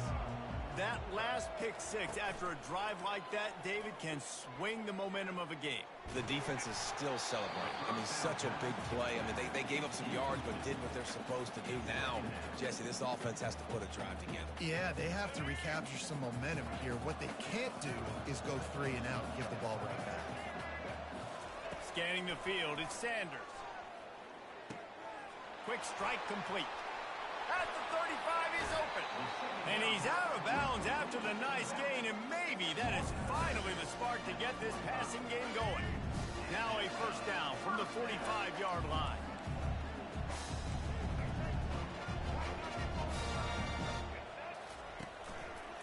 That last pick six after a drive like that, David, can swing the momentum of a game. The defense is still celebrating. I mean, such a big play. I mean, they gave up some yards but did what they're supposed to do. Now, Jesse, this offense has to put a drive together. Yeah, they have to recapture some momentum here. What they can't do is go 3 and out and give the ball right back. Scanning the field, it's Sanders. Quick strike complete. At the 35, he's open. And he's out of bounds after the nice gain, and maybe that is finally the spark to get this passing game going. Now a first down from the 45-yard line.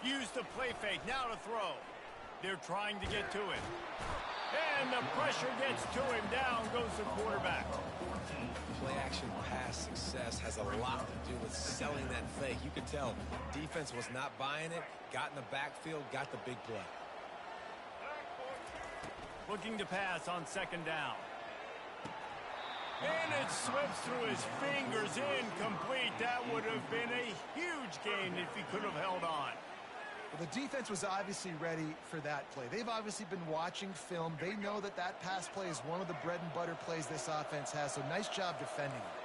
Use the play fake, now to throw. They're trying to get to it. And the pressure gets to him. Down goes the quarterback. Play-action pass success has a lot to do with selling that fake. You could tell defense was not buying it, got in the backfield, got the big play. Looking to pass on second down. And it slips through his fingers, incomplete. That would have been a huge gain if he could have held on. Well, the defense was obviously ready for that play. They've obviously been watching film. They know that that pass play is one of the bread and butter plays this offense has, so nice job defending it.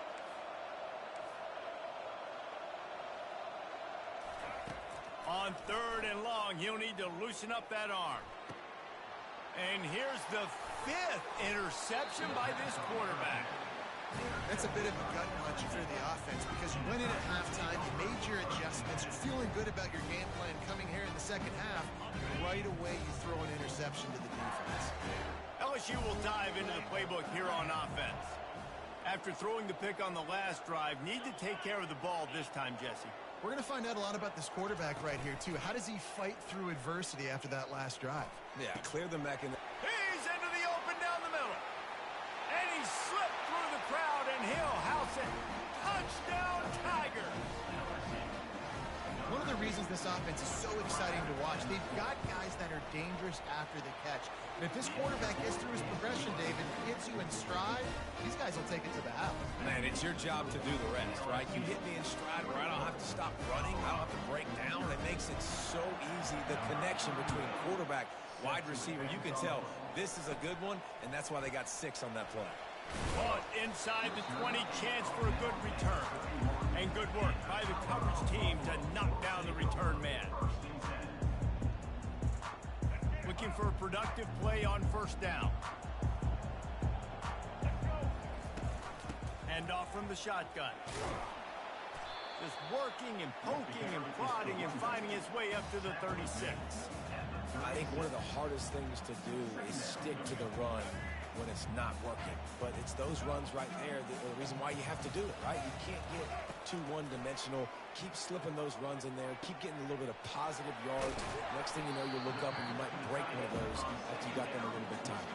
On third and long, he'll need to loosen up that arm. And here's the 5th interception by this quarterback. That's a bit of a gut punch for the offense because you went in at halftime, you made your adjustments, you're feeling good about your game plan coming here in the second half, and right away you throw an interception to the defense. LSU will dive into the playbook here on offense. After throwing the pick on the last drive, need to take care of the ball this time, Jesse. We're going to find out a lot about this quarterback right here, too. How does he fight through adversity after that last drive? Yeah, clear the mechanism. He's into the open down the middle. And he slipped through the crowd, and he'll house it. Touchdown, Tigers. One of the reasons this offense is so exciting to watch, they've got guys that are dangerous after the catch. And if this quarterback gets through his progression, David, gets you in stride, these guys will take it to the house. Man, it's your job to do the rest, right? You hit me in stride where I don't have to stop running. I don't have to break down. It makes it so easy. The connection between quarterback, wide receiver, you can tell this is a good one, and that's why they got 6 on that play. Caught inside the 20, chance for a good return. And good work by the coverage team to knock down the return man. Looking for a productive play on first down. Hand off from the shotgun. Just working and poking and prodding and finding his way up to the 36. I think one of the hardest things to do is stick to the run when it's not working. But it's those runs right there that are the reason why you have to do it, right? You can't get too one-dimensional. Keep slipping those runs in there. Keep getting a little bit of positive yards. Next thing you know, you'll look up and you might break one of those after you got them a little bit tight.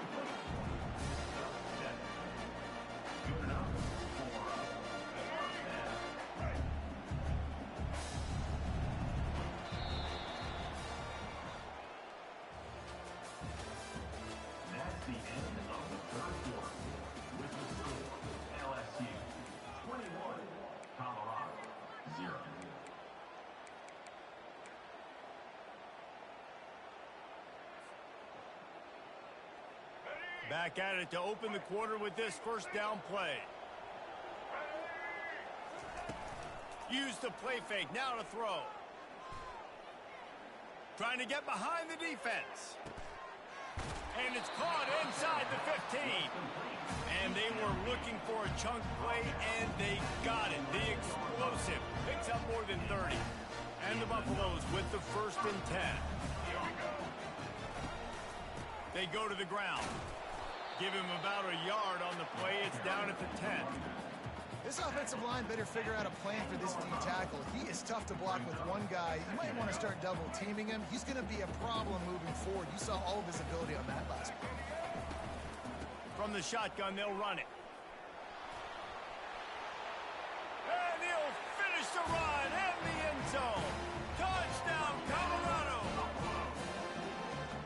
Back at it to open the quarter with this first down play. Use the play fake, now to throw. Trying to get behind the defense. And it's caught inside the 15. And they were looking for a chunk play, and they got it. The explosive picks up more than 30. And the Buffaloes with the 1st and 10. They go to the ground. Give him about a yard on the play. It's down at the 10. This offensive line better figure out a plan for this D tackle. He is tough to block with one guy. You might want to start double teaming him. He's going to be a problem moving forward. You saw all of his ability on that last play. From the shotgun, they'll run it. And he'll finish the run in the end zone. Touchdown, Colorado.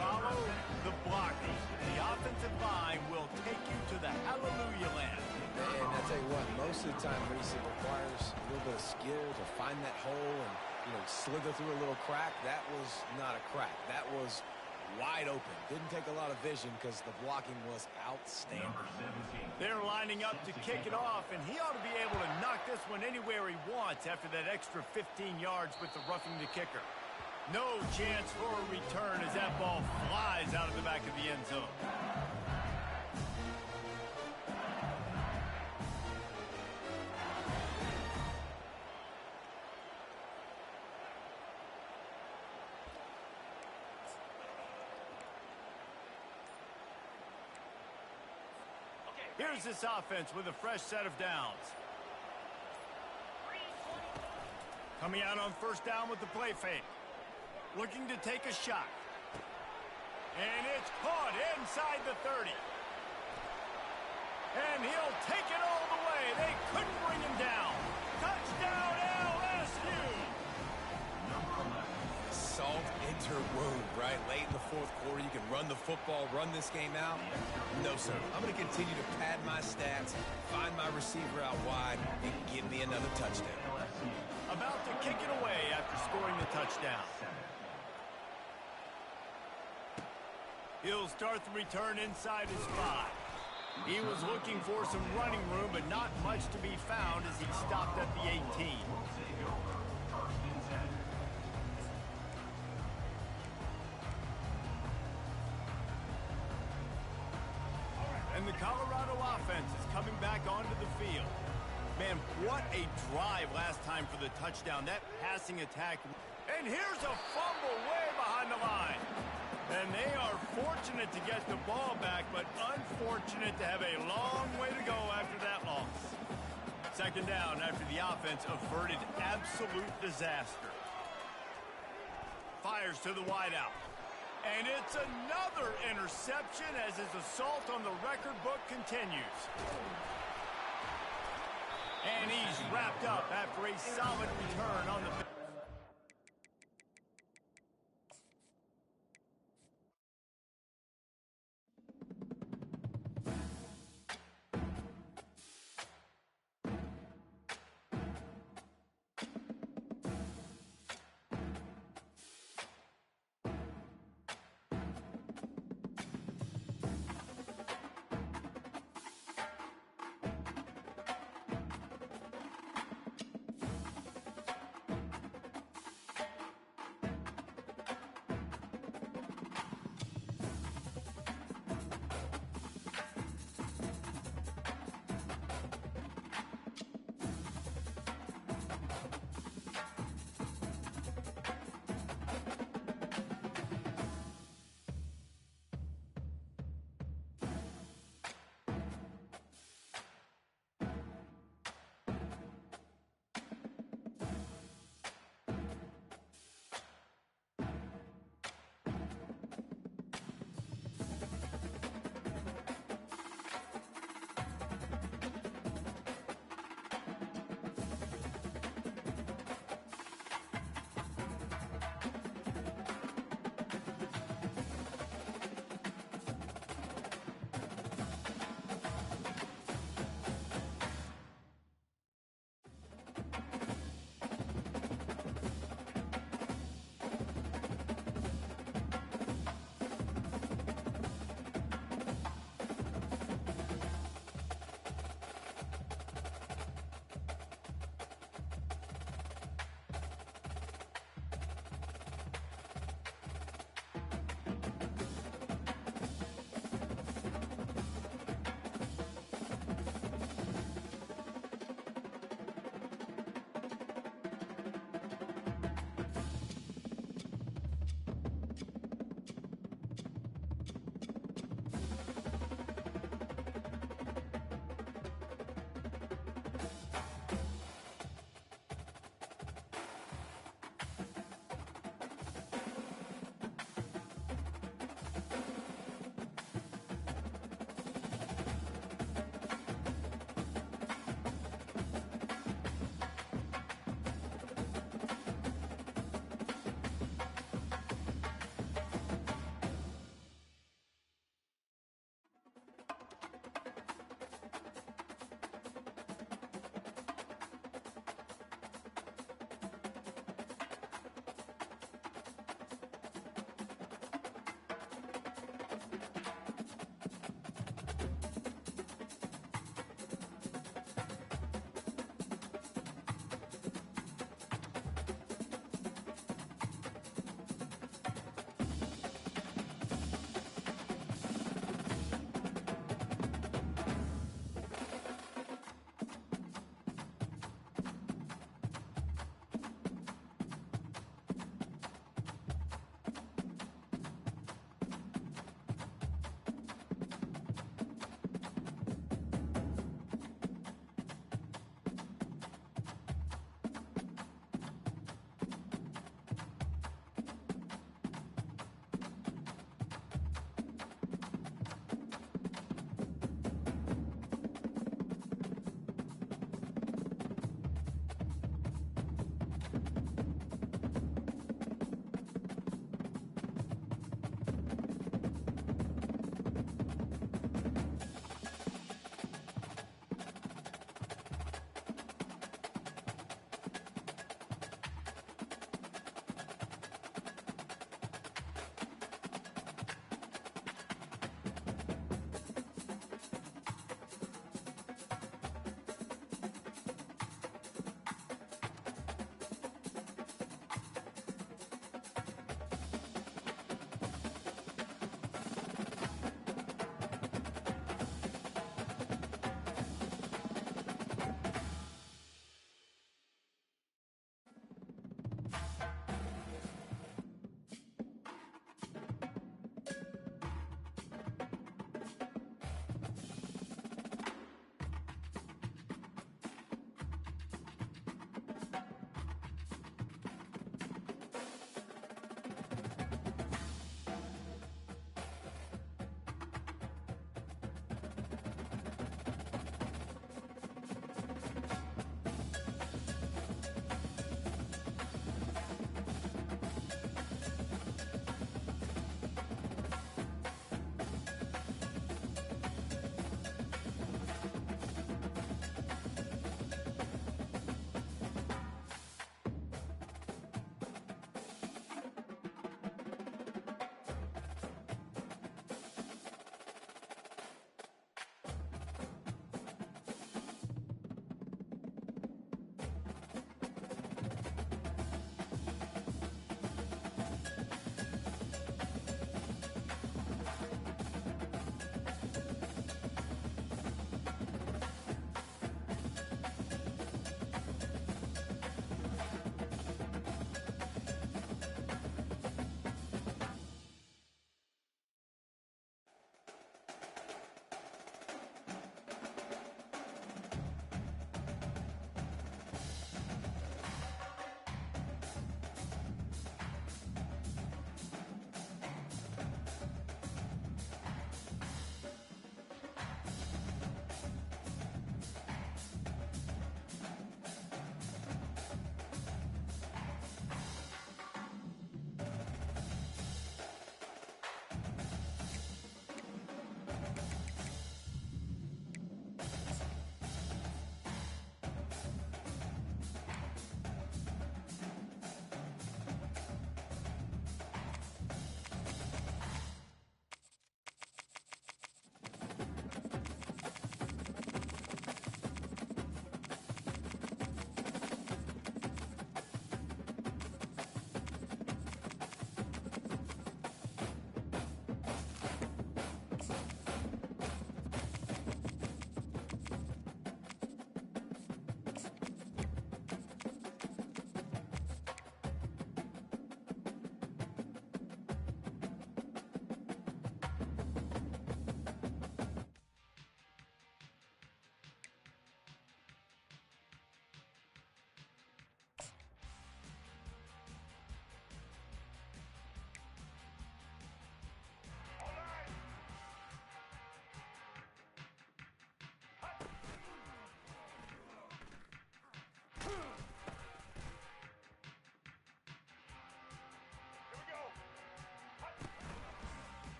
Follow the blocking. The offensive line will take you to the hallelujah land. And I tell you what, most of the time, Reese, it requires a little bit of skill to find that hole and, slither through a little crack. That was not a crack. That was wide open. Didn't take a lot of vision because the blocking was outstanding. They're lining up to kick it off, and he ought to be able to knock this one anywhere he wants after that extra 15 yards with the roughing the kicker. No chance for a return as that ball flies out of the back of the end zone. Here's this offense with a fresh set of downs. Coming out on first down with the play fake. Looking to take a shot. And it's caught inside the 30. And he'll take it all the way. They couldn't bring him down. Touchdown LSU! Salt into wound, right? Late in the fourth quarter, you can run the football, run this game out. No, sir. I'm going to continue to pad my stats, find my receiver out wide, and give me another touchdown. About to kick it away after scoring the touchdown. He'll start the return inside his 5. He was looking for some running room, but not much to be found as he stopped at the 18. And the Colorado offense is coming back onto the field. Man, what a drive last time for the touchdown. That passing attack. And here's a fumble way behind the line. And they are fortunate to get the ball back, but unfortunate to have a long way to go after that loss. Second down after the offense averted absolute disaster. Fires to the wideout. And it's another interception as his assault on the record book continues. And he's wrapped up after a solid return on the...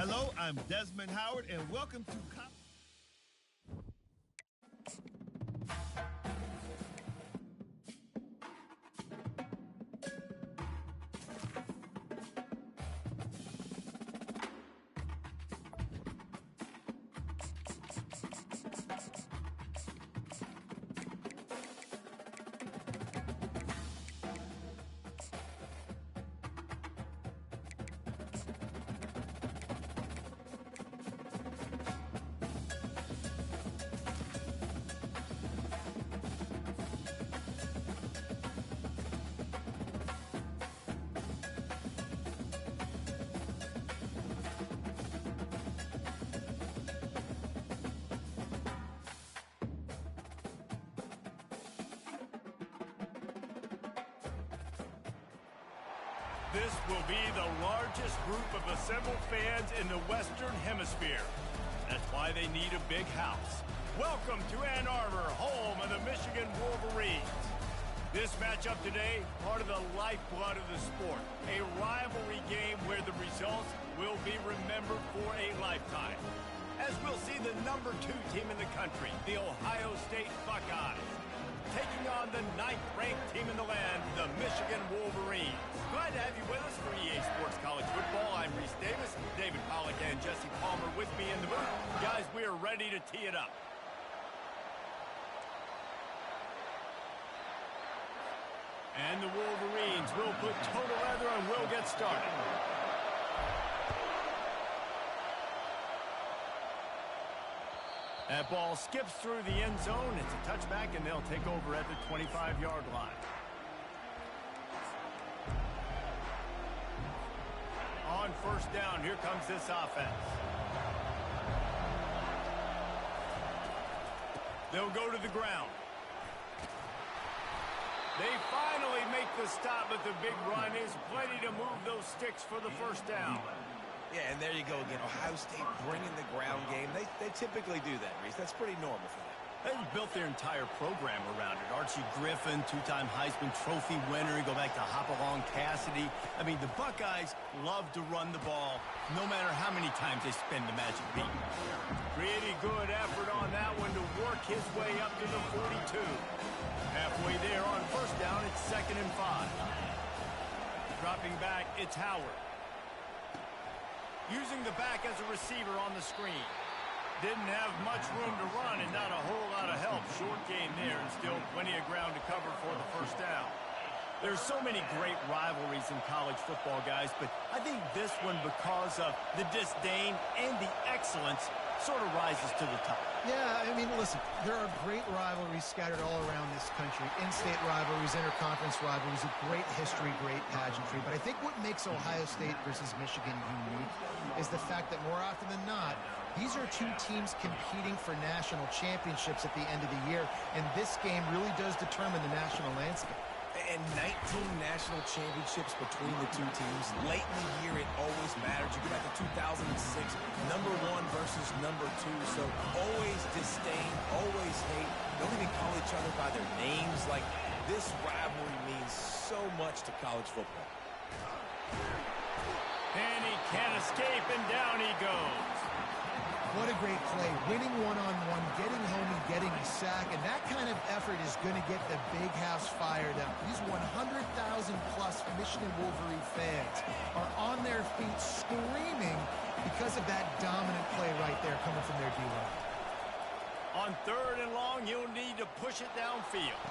Hello, I'm Desmond Howard, and welcome to This will be the largest group of assembled fans in the Western Hemisphere. That's why they need a big house. Welcome to Ann Arbor, home of the Michigan Wolverines. This matchup today, part of the lifeblood of the sport. A rivalry game where the results will be remembered for a lifetime. As we'll see the #2 team in the country, the Ohio State Buckeyes, taking on the 9th-ranked team in the land, the Michigan Wolverines. Glad to have you with us for EA Sports College Football. I'm Reese Davis, David Pollack and Jesse Palmer with me in the booth. Guys, we are ready to tee it up. And the Wolverines will put total leather and will get started. That ball skips through the end zone. It's a touchback, and they'll take over at the 25-yard line. On first down, here comes this offense. They'll go to the ground. They finally make the stop, but the big run is plenty to move those sticks for the first down. Yeah, and there you go again. Ohio State bringing the ground game. They typically do that, Reese. That's pretty normal for them. They've built their entire program around it. Archie Griffin, 2-time Heisman Trophy winner. You go back to Hopalong Cassidy. I mean, the Buckeyes love to run the ball, no matter how many times they spin the magic beat. Pretty good effort on that one to work his way up to the 42. Halfway there on first down, it's 2nd and 5. Dropping back, it's Howard. Using the back as a receiver on the screen. Didn't have much room to run and not a whole lot of help. Short gain there and still plenty of ground to cover for the first down. There's so many great rivalries in college football, guys, but I think this one, because of the disdain and the excellence, sort of rises to the top. Yeah, I mean, listen, there are great rivalries scattered all around this country. In-state rivalries, interconference rivalries, a great history, great pageantry. But I think what makes Ohio State versus Michigan unique is the fact that more often than not, these are two teams competing for national championships at the end of the year, and this game really does determine the national landscape. And 19 national championships between the two teams. Late in the year, it always matters. You go back to 2006, #1 versus #2. So always disdain, always hate. Don't even call each other by their names. Like, this rivalry means so much to college football. And he can't escape, and down he goes. What a great play. Winning one-on-one, getting home and getting a sack, and that kind of effort is going to get the big house fired up. These 100,000-plus Michigan Wolverine fans are on their feet screaming because of that dominant play right there coming from their D-line. On 3rd and long, you'll need to push it downfield.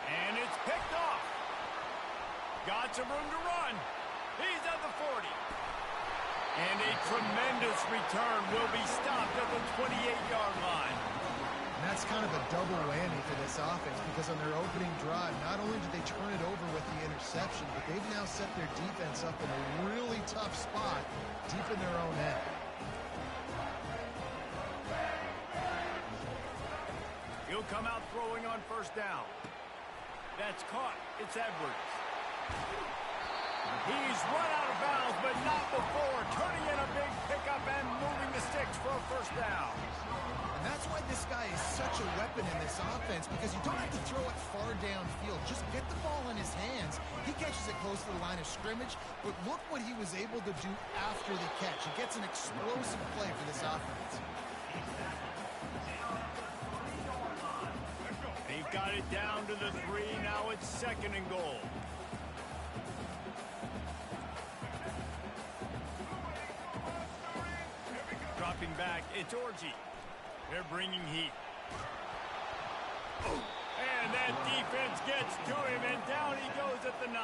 And it's picked off. Got some room to run. He's at the 40. And a tremendous return will be stopped at the 28-yard line. And that's kind of a double whammy for this offense, because on their opening drive, not only did they turn it over with the interception, but they've now set their defense up in a really tough spot deep in their own end. He'll come out throwing on first down. That's caught. It's Edwards. He's run out of bounds, but not before turning in a big pickup and moving the sticks for a first down. And that's why this guy is such a weapon open in this offense because you don't have to throw it far downfield. Just get the ball in his hands. He catches it close to the line of scrimmage, but look what he was able to do after the catch. He gets an explosive play for this offense. They've got it down to the 3. Now it's 2nd and goal. Dropping back, it's Orji. They're bringing heat. And that defense gets to him, and down he goes at the 9.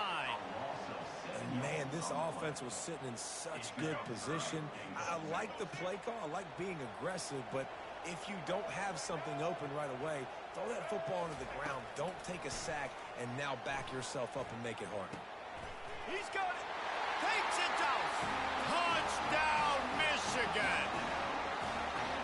And man, this offense was sitting in such good position. I like the play call. I like being aggressive, but if you don't have something open right away, throw that football into the ground. Don't take a sack, and now back yourself up and make it hard. He's got it. Takes it down. Touchdown, Michigan.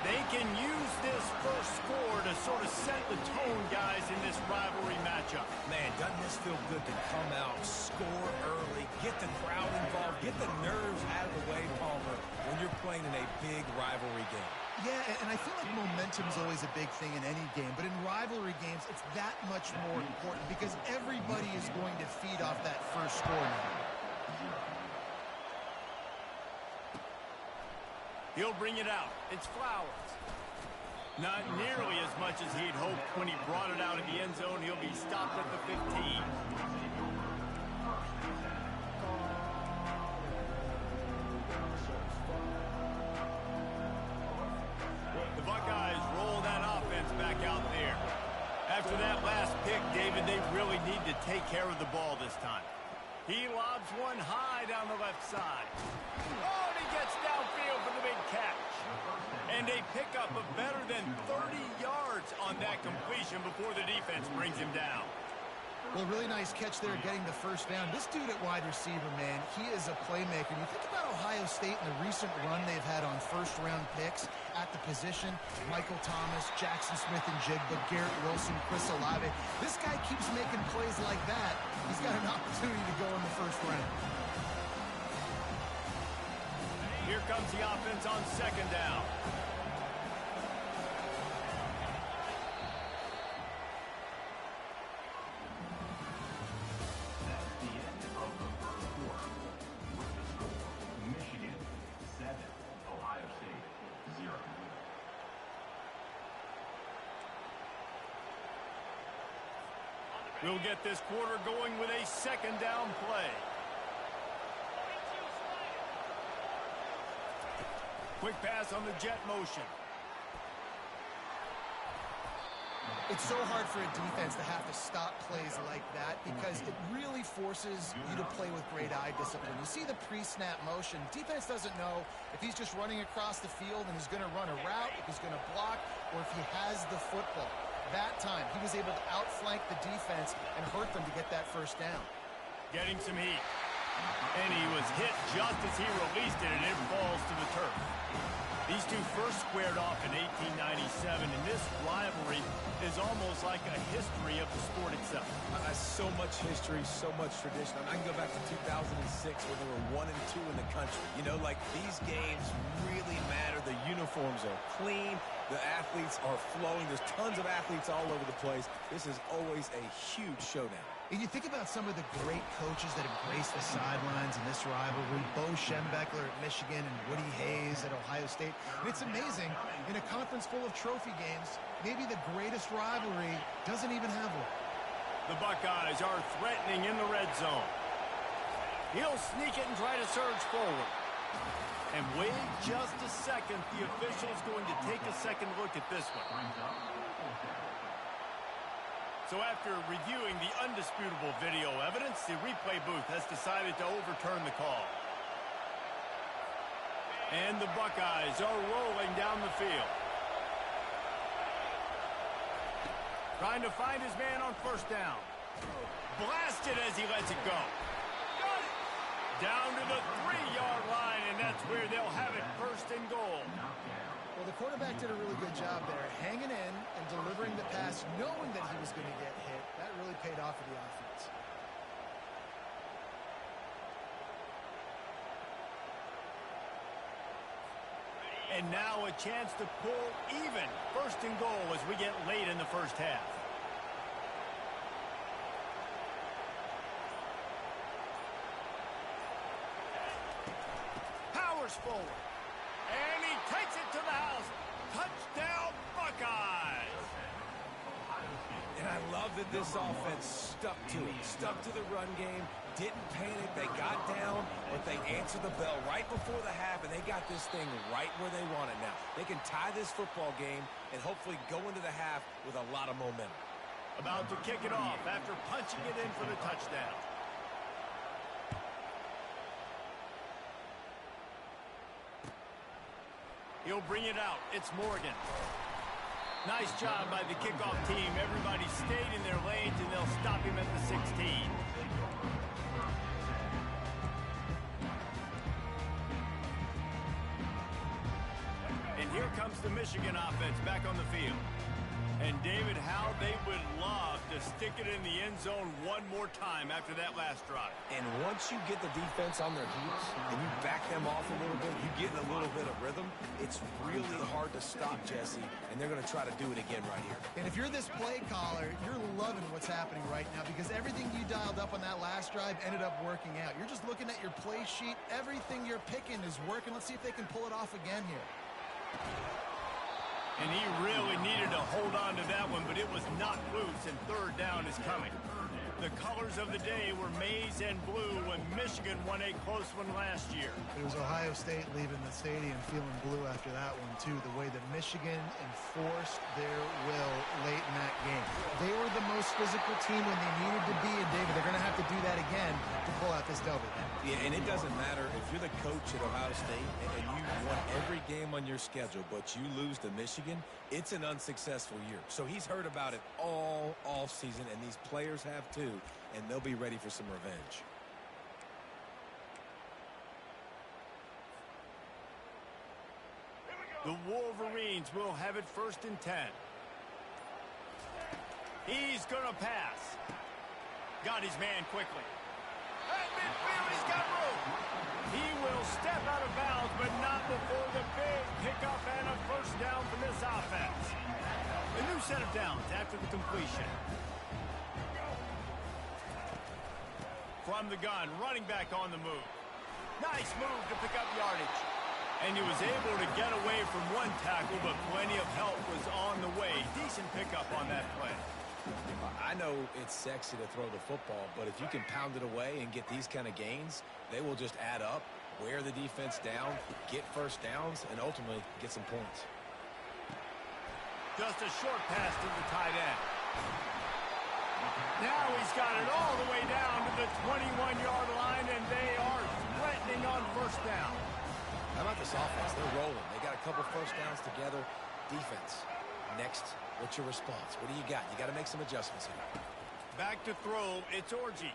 They can use this first score to sort of set the tone, guys, in this rivalry matchup. Man, doesn't this feel good to come out, score early, get the crowd involved, get the nerves out of the way, Palmer, when you're playing in a big rivalry game. Yeah, and I feel like momentum is always a big thing in any game, but in rivalry games, it's that much more important because everybody is going to feed off that first score now. He'll bring it out. It's Flowers. Not nearly as much as he'd hoped when he brought it out of the end zone. He'll be stopped at the 15. The Buckeyes roll that offense back out there. After that last pick, David, they really need to take care of the ball this time. He lobs one high down the left side. Oh, and he gets downfield for the big catch. And a pickup of better than 30 yards on that completion before the defense brings him down. Well, really nice catch there getting the first down. This dude at wide receiver, man, he is a playmaker. And you think about Ohio State and the recent run they've had on first-round picks at the position. Michael Thomas, Jackson Smith and Jigba, Garrett Wilson, Chris Olave. This guy keeps making plays like that. He's got an opportunity to go in the first round. Here comes the offense on 2nd down. We'll get this quarter going with a 2nd down play. Quick pass on the jet motion. It's so hard for a defense to have to stop plays like that because it really forces you to play with great eye discipline. You see the pre-snap motion. Defense doesn't know if he's just running across the field and he's going to run a route, if he's going to block, or if he has the football. That time, he was able to outflank the defense and hurt them to get that first down. Getting some heat. And he was hit just as he released it, and it falls to the turf. These two first squared off in 1897, and this rivalry is almost like a history of the sport itself. So much history, so much tradition. I can go back to 2006 where they were 1 and 2 in the country. You know, like these games really matter. The uniforms are clean. The athletes are flowing. There's tons of athletes all over the place. This is always a huge showdown. And you think about some of the great coaches that have graced the sidelines in this rivalry. Bo Schembechler at Michigan and Woody Hayes at Ohio State. And it's amazing, in a conference full of trophy games, maybe the greatest rivalry doesn't even have one. The Buckeyes are threatening in the red zone. He'll sneak it and try to surge forward. And wait just a second. The official's going to take a second look at this one. So after reviewing the undisputable video evidence, the replay booth has decided to overturn the call. And the Buckeyes are rolling down the field. Trying to find his man on first down. Blasted as he lets it go. Got it! Down to the 3-yard line, and that's where they'll have it, 1st and goal. Well, the quarterback did a really good job there, hanging in and delivering the pass, knowing that he was going to get hit. That really paid off for the offense. And now a chance to pull even. First and goal as we get late in the first half. Powers forward. And he takes it to the house. Touchdown, Buckeyes. And I love that this offense stuck to it. Stuck to the run game. Didn't panic. They got down, but they answered the bell right before the half, and they got this thing right where they want it now. They can tie this football game and hopefully go into the half with a lot of momentum. About to kick it off after punching it in for the touchdown. He'll bring it out. It's Morgan. Nice job by the kickoff team. Everybody stayed in their lanes, and they'll stop him at the 16. And here comes the Michigan offense back on the field. And, David, how they would love to stick it in the end zone one more time after that last drive. And once you get the defense on their heels and you back them off a little bit, you get in a little bit of rhythm, it's really hard to stop, Jesse, and they're going to try to do it again right here. And if you're this play caller, you're loving what's happening right now because everything you dialed up on that last drive ended up working out. You're just looking at your play sheet. Everything you're picking is working. Let's see if they can pull it off again here. And he really needed to hold on to that one, but it was not loose, and third down is coming. The colors of the day were maize and blue when Michigan won a close one last year. It was Ohio State leaving the stadium feeling blue after that one, too. The way that Michigan enforced their will late in that game. They were the most physical team when they needed to be, and David, they're going to have to do that again to pull out this W. Yeah, and it doesn't matter if you're the coach at Ohio State and you won every game on your schedule, but you lose to Michigan, it's an unsuccessful year. So he's heard about it all season, and these players have too, and they'll be ready for some revenge. The Wolverines will have it 1st and 10. He's going to pass. Got his man quickly. At midfield, he's got room. He will step out of bounds, but not before the big pickup and a first down for this offense. A new set of downs after the completion. From the gun, running back on the move. Nice move to pick up yardage. And he was able to get away from one tackle, but plenty of help was on the way. Decent pickup on that play. I know it's sexy to throw the football, but if you can pound it away and get these kind of gains, they will just add up, wear the defense down, get first downs, and ultimately get some points. Just a short pass to the tight end. Now he's got it all the way down to the 21-yard line, and they are threatening on first down. How about this offense? They're rolling. They got a couple first downs together. Defense. Next, what's your response? What do you got? You got to make some adjustments here. Back to throw, it's Orji.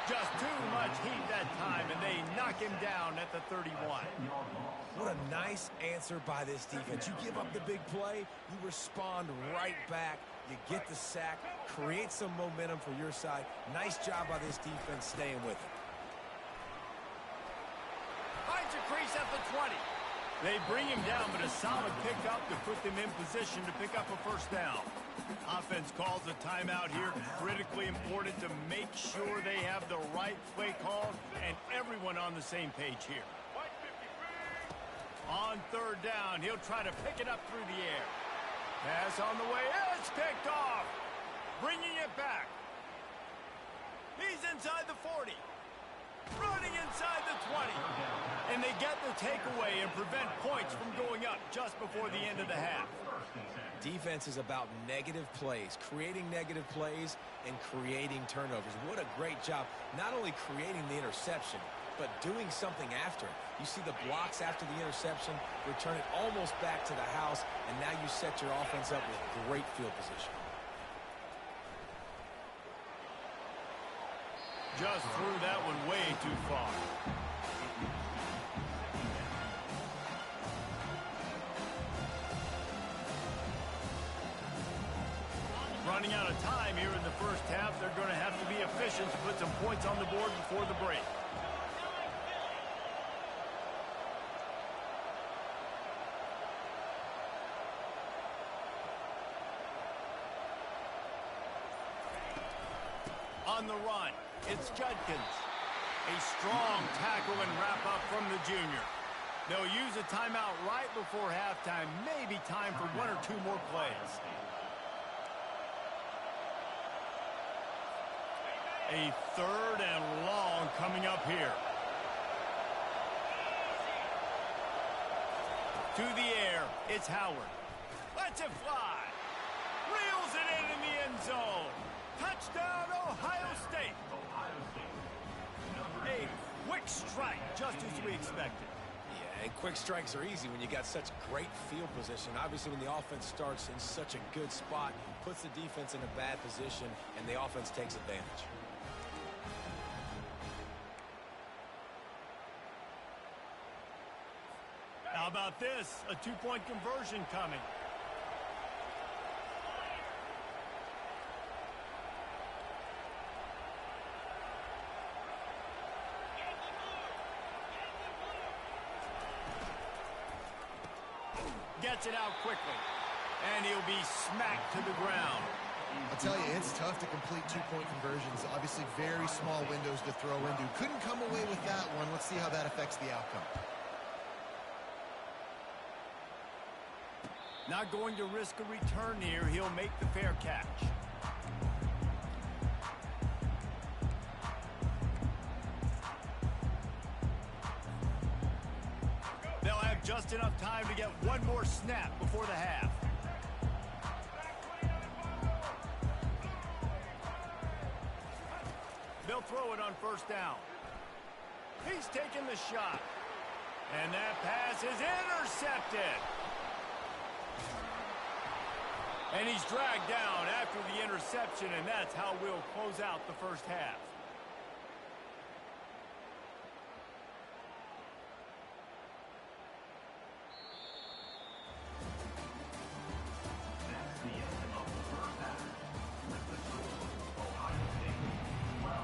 Just too much heat that time, and they knock him down at the 31. What a nice answer by this defense. You give up the big play, you respond right back. You get the sack, create some momentum for your side. Nice job by this defense staying with it. Finds a crease at the 20. They bring him down, but a solid pickup to put them in position to pick up a first down. Offense calls a timeout here. Critically important to make sure they have the right play call and everyone on the same page here. On third down, he'll try to pick it up through the air. Pass on the way. It's picked off. Bringing it back. He's inside the 40. Running inside the 20. And they get the takeaway and prevent points from going up just before the end of the half. Defense is about negative plays, creating negative plays and creating turnovers. What a great job, not only creating the interception, but doing something after. You see the blocks after the interception, return it almost back to the house, and now you set your offense up with great field position. Just threw that one way too far. Running out of time here in the first half. They're going to have to be efficient to put some points on the board before the break. on the run. It's Judkins. A strong tackle and wrap-up from the junior. They'll use a timeout right before halftime. Maybe time for one or two more plays. A third and long coming up here. To the air, it's Howard. Lets it fly. Reels it in the end zone. Touchdown, Ohio State. A quick strike, just as we expected. Yeah, and quick strikes are easy when you got such great field position. Obviously, when the offense starts in such a good spot, puts the defense in a bad position, and the offense takes advantage. How about this? A two-point conversion coming. Gets it out quickly. And he'll be smacked to the ground. I'll tell you, it's tough to complete two-point conversions. Obviously, very small windows to throw into. Couldn't come away with that one. Let's see how that affects the outcome. Not going to risk a return here. He'll make the fair catch. They'll have just enough time to get one more snap before the half. They'll throw it on first down. He's taking the shot. And that pass is intercepted. And he's dragged down after the interception, and that's how we'll close out the first half.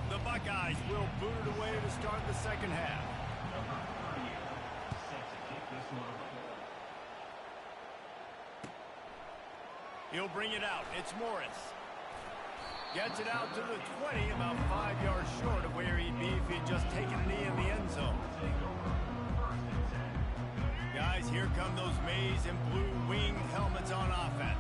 The Buckeyes will boot it away to start the second half. He'll bring it out. It's Morris. Gets it out to the 20, about 5 yards short of where he'd be if he'd just taken a knee in the end zone. Guys, here come those maize and blue winged helmets on offense.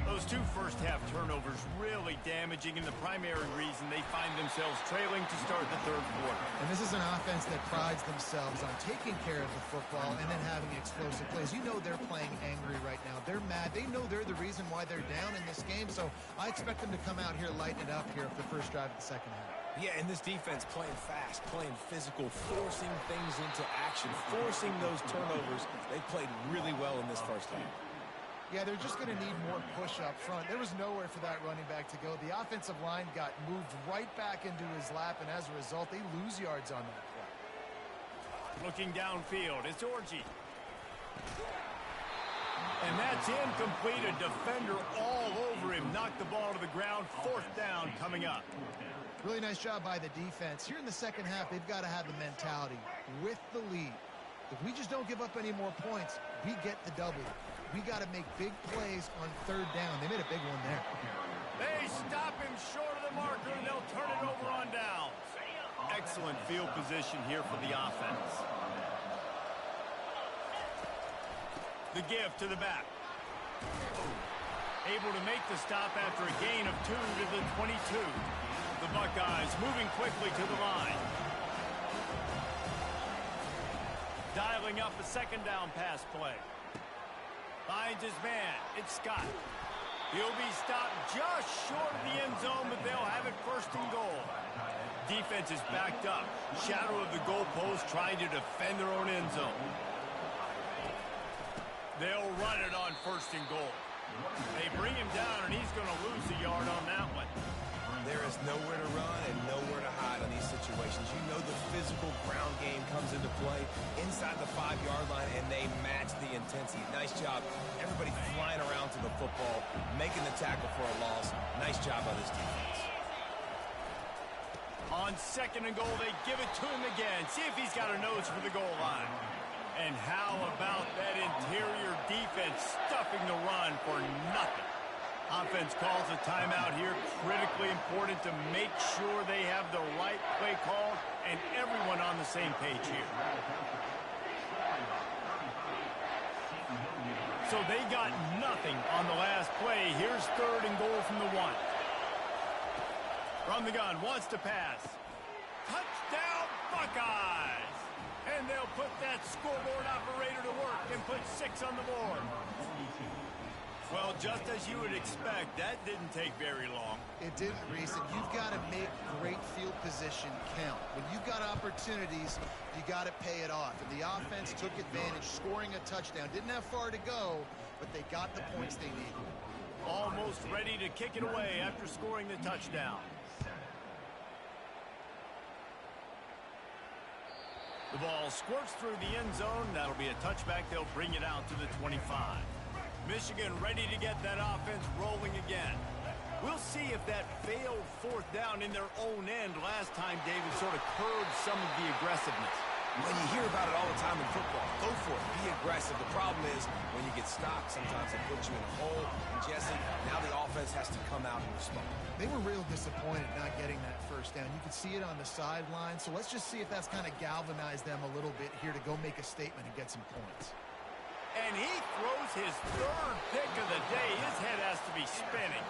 Those two first-half turnovers really damaging, and the primary reason they find themselves trailing to start the third quarter. And this is an offense that prides themselves on taking care of the football and then having explosive plays. You know they're playing angry right now. They're mad. They know they're the reason why they're down in this game, so I expect them to come out here, lighten it up here for the first drive of the second half. Yeah, and this defense playing fast, playing physical, forcing things into action, forcing those turnovers. They played really well in this first half. Yeah, they're just going to need more push up front. There was nowhere for that running back to go. The offensive line got moved right back into his lap, and as a result, they lose yards on that play. Looking downfield, it's Orji. And that's incomplete. A defender all over him. Knocked the ball to the ground. Fourth down coming up. Really nice job by the defense. Here in the second half, they've got to have the mentality with the lead. If we just don't give up any more points, we get the W. We got to make big plays on third down. They made a big one there. They stop him short of the marker, and they'll turn it over on downs. Excellent field position here for the offense. The give to the back. Able to make the stop after a gain of 2 to the 22. The Buckeyes moving quickly to the line. Dialing up a second down pass play. Finds his man. It's Scott. He'll be stopped just short of the end zone, but they'll have it first and goal. Defense is backed up. Shadow of the goalpost trying to defend their own end zone. They'll run it on first and goal. They bring him down, and he's going to lose a yard on that one. There is nowhere to run and nowhere to hide on these situations. You know the physical ground game comes into play inside the 5-yard line, and they match the intensity. Nice job. Everybody flying around to the football, making the tackle for a loss. Nice job by this defense. On second and goal, they give it to him again. See if he's got a nose for the goal line. And how about that interior defense stuffing the run for nothing? Offense calls a timeout here. Critically important to make sure they have the right play call and everyone on the same page here. So they got nothing on the last play. Here's 3rd and goal from the 1. From the gun, wants to pass. Touchdown, Buckeyes! And they'll put that scoreboard operator to work and put 6 on the board. Well, just as you would expect, that didn't take very long. It didn't, Reese, and you've got to make great field position count. When you've got opportunities, you got to pay it off. And the offense took advantage, scoring a touchdown. Didn't have far to go, but they got the points they needed. Almost ready to kick it away after scoring the touchdown. The ball squirts through the end zone. That'll be a touchback. They'll bring it out to the 25. Michigan ready to get that offense rolling again. We'll see if that failed 4th down in their own end last time, David, sort of curbed some of the aggressiveness. When you hear about it all the time in football, go for it. Be aggressive. The problem is when you get stopped, sometimes it puts you in a hole. And, Jesse, now the offense has to come out and respond. They were real disappointed not getting that 1st down. You could see it on the sideline. So let's just see if that's kind of galvanized them a little bit here to go make a statement and get some points. And he throws his 3rd pick of the day. His head has to be spinning.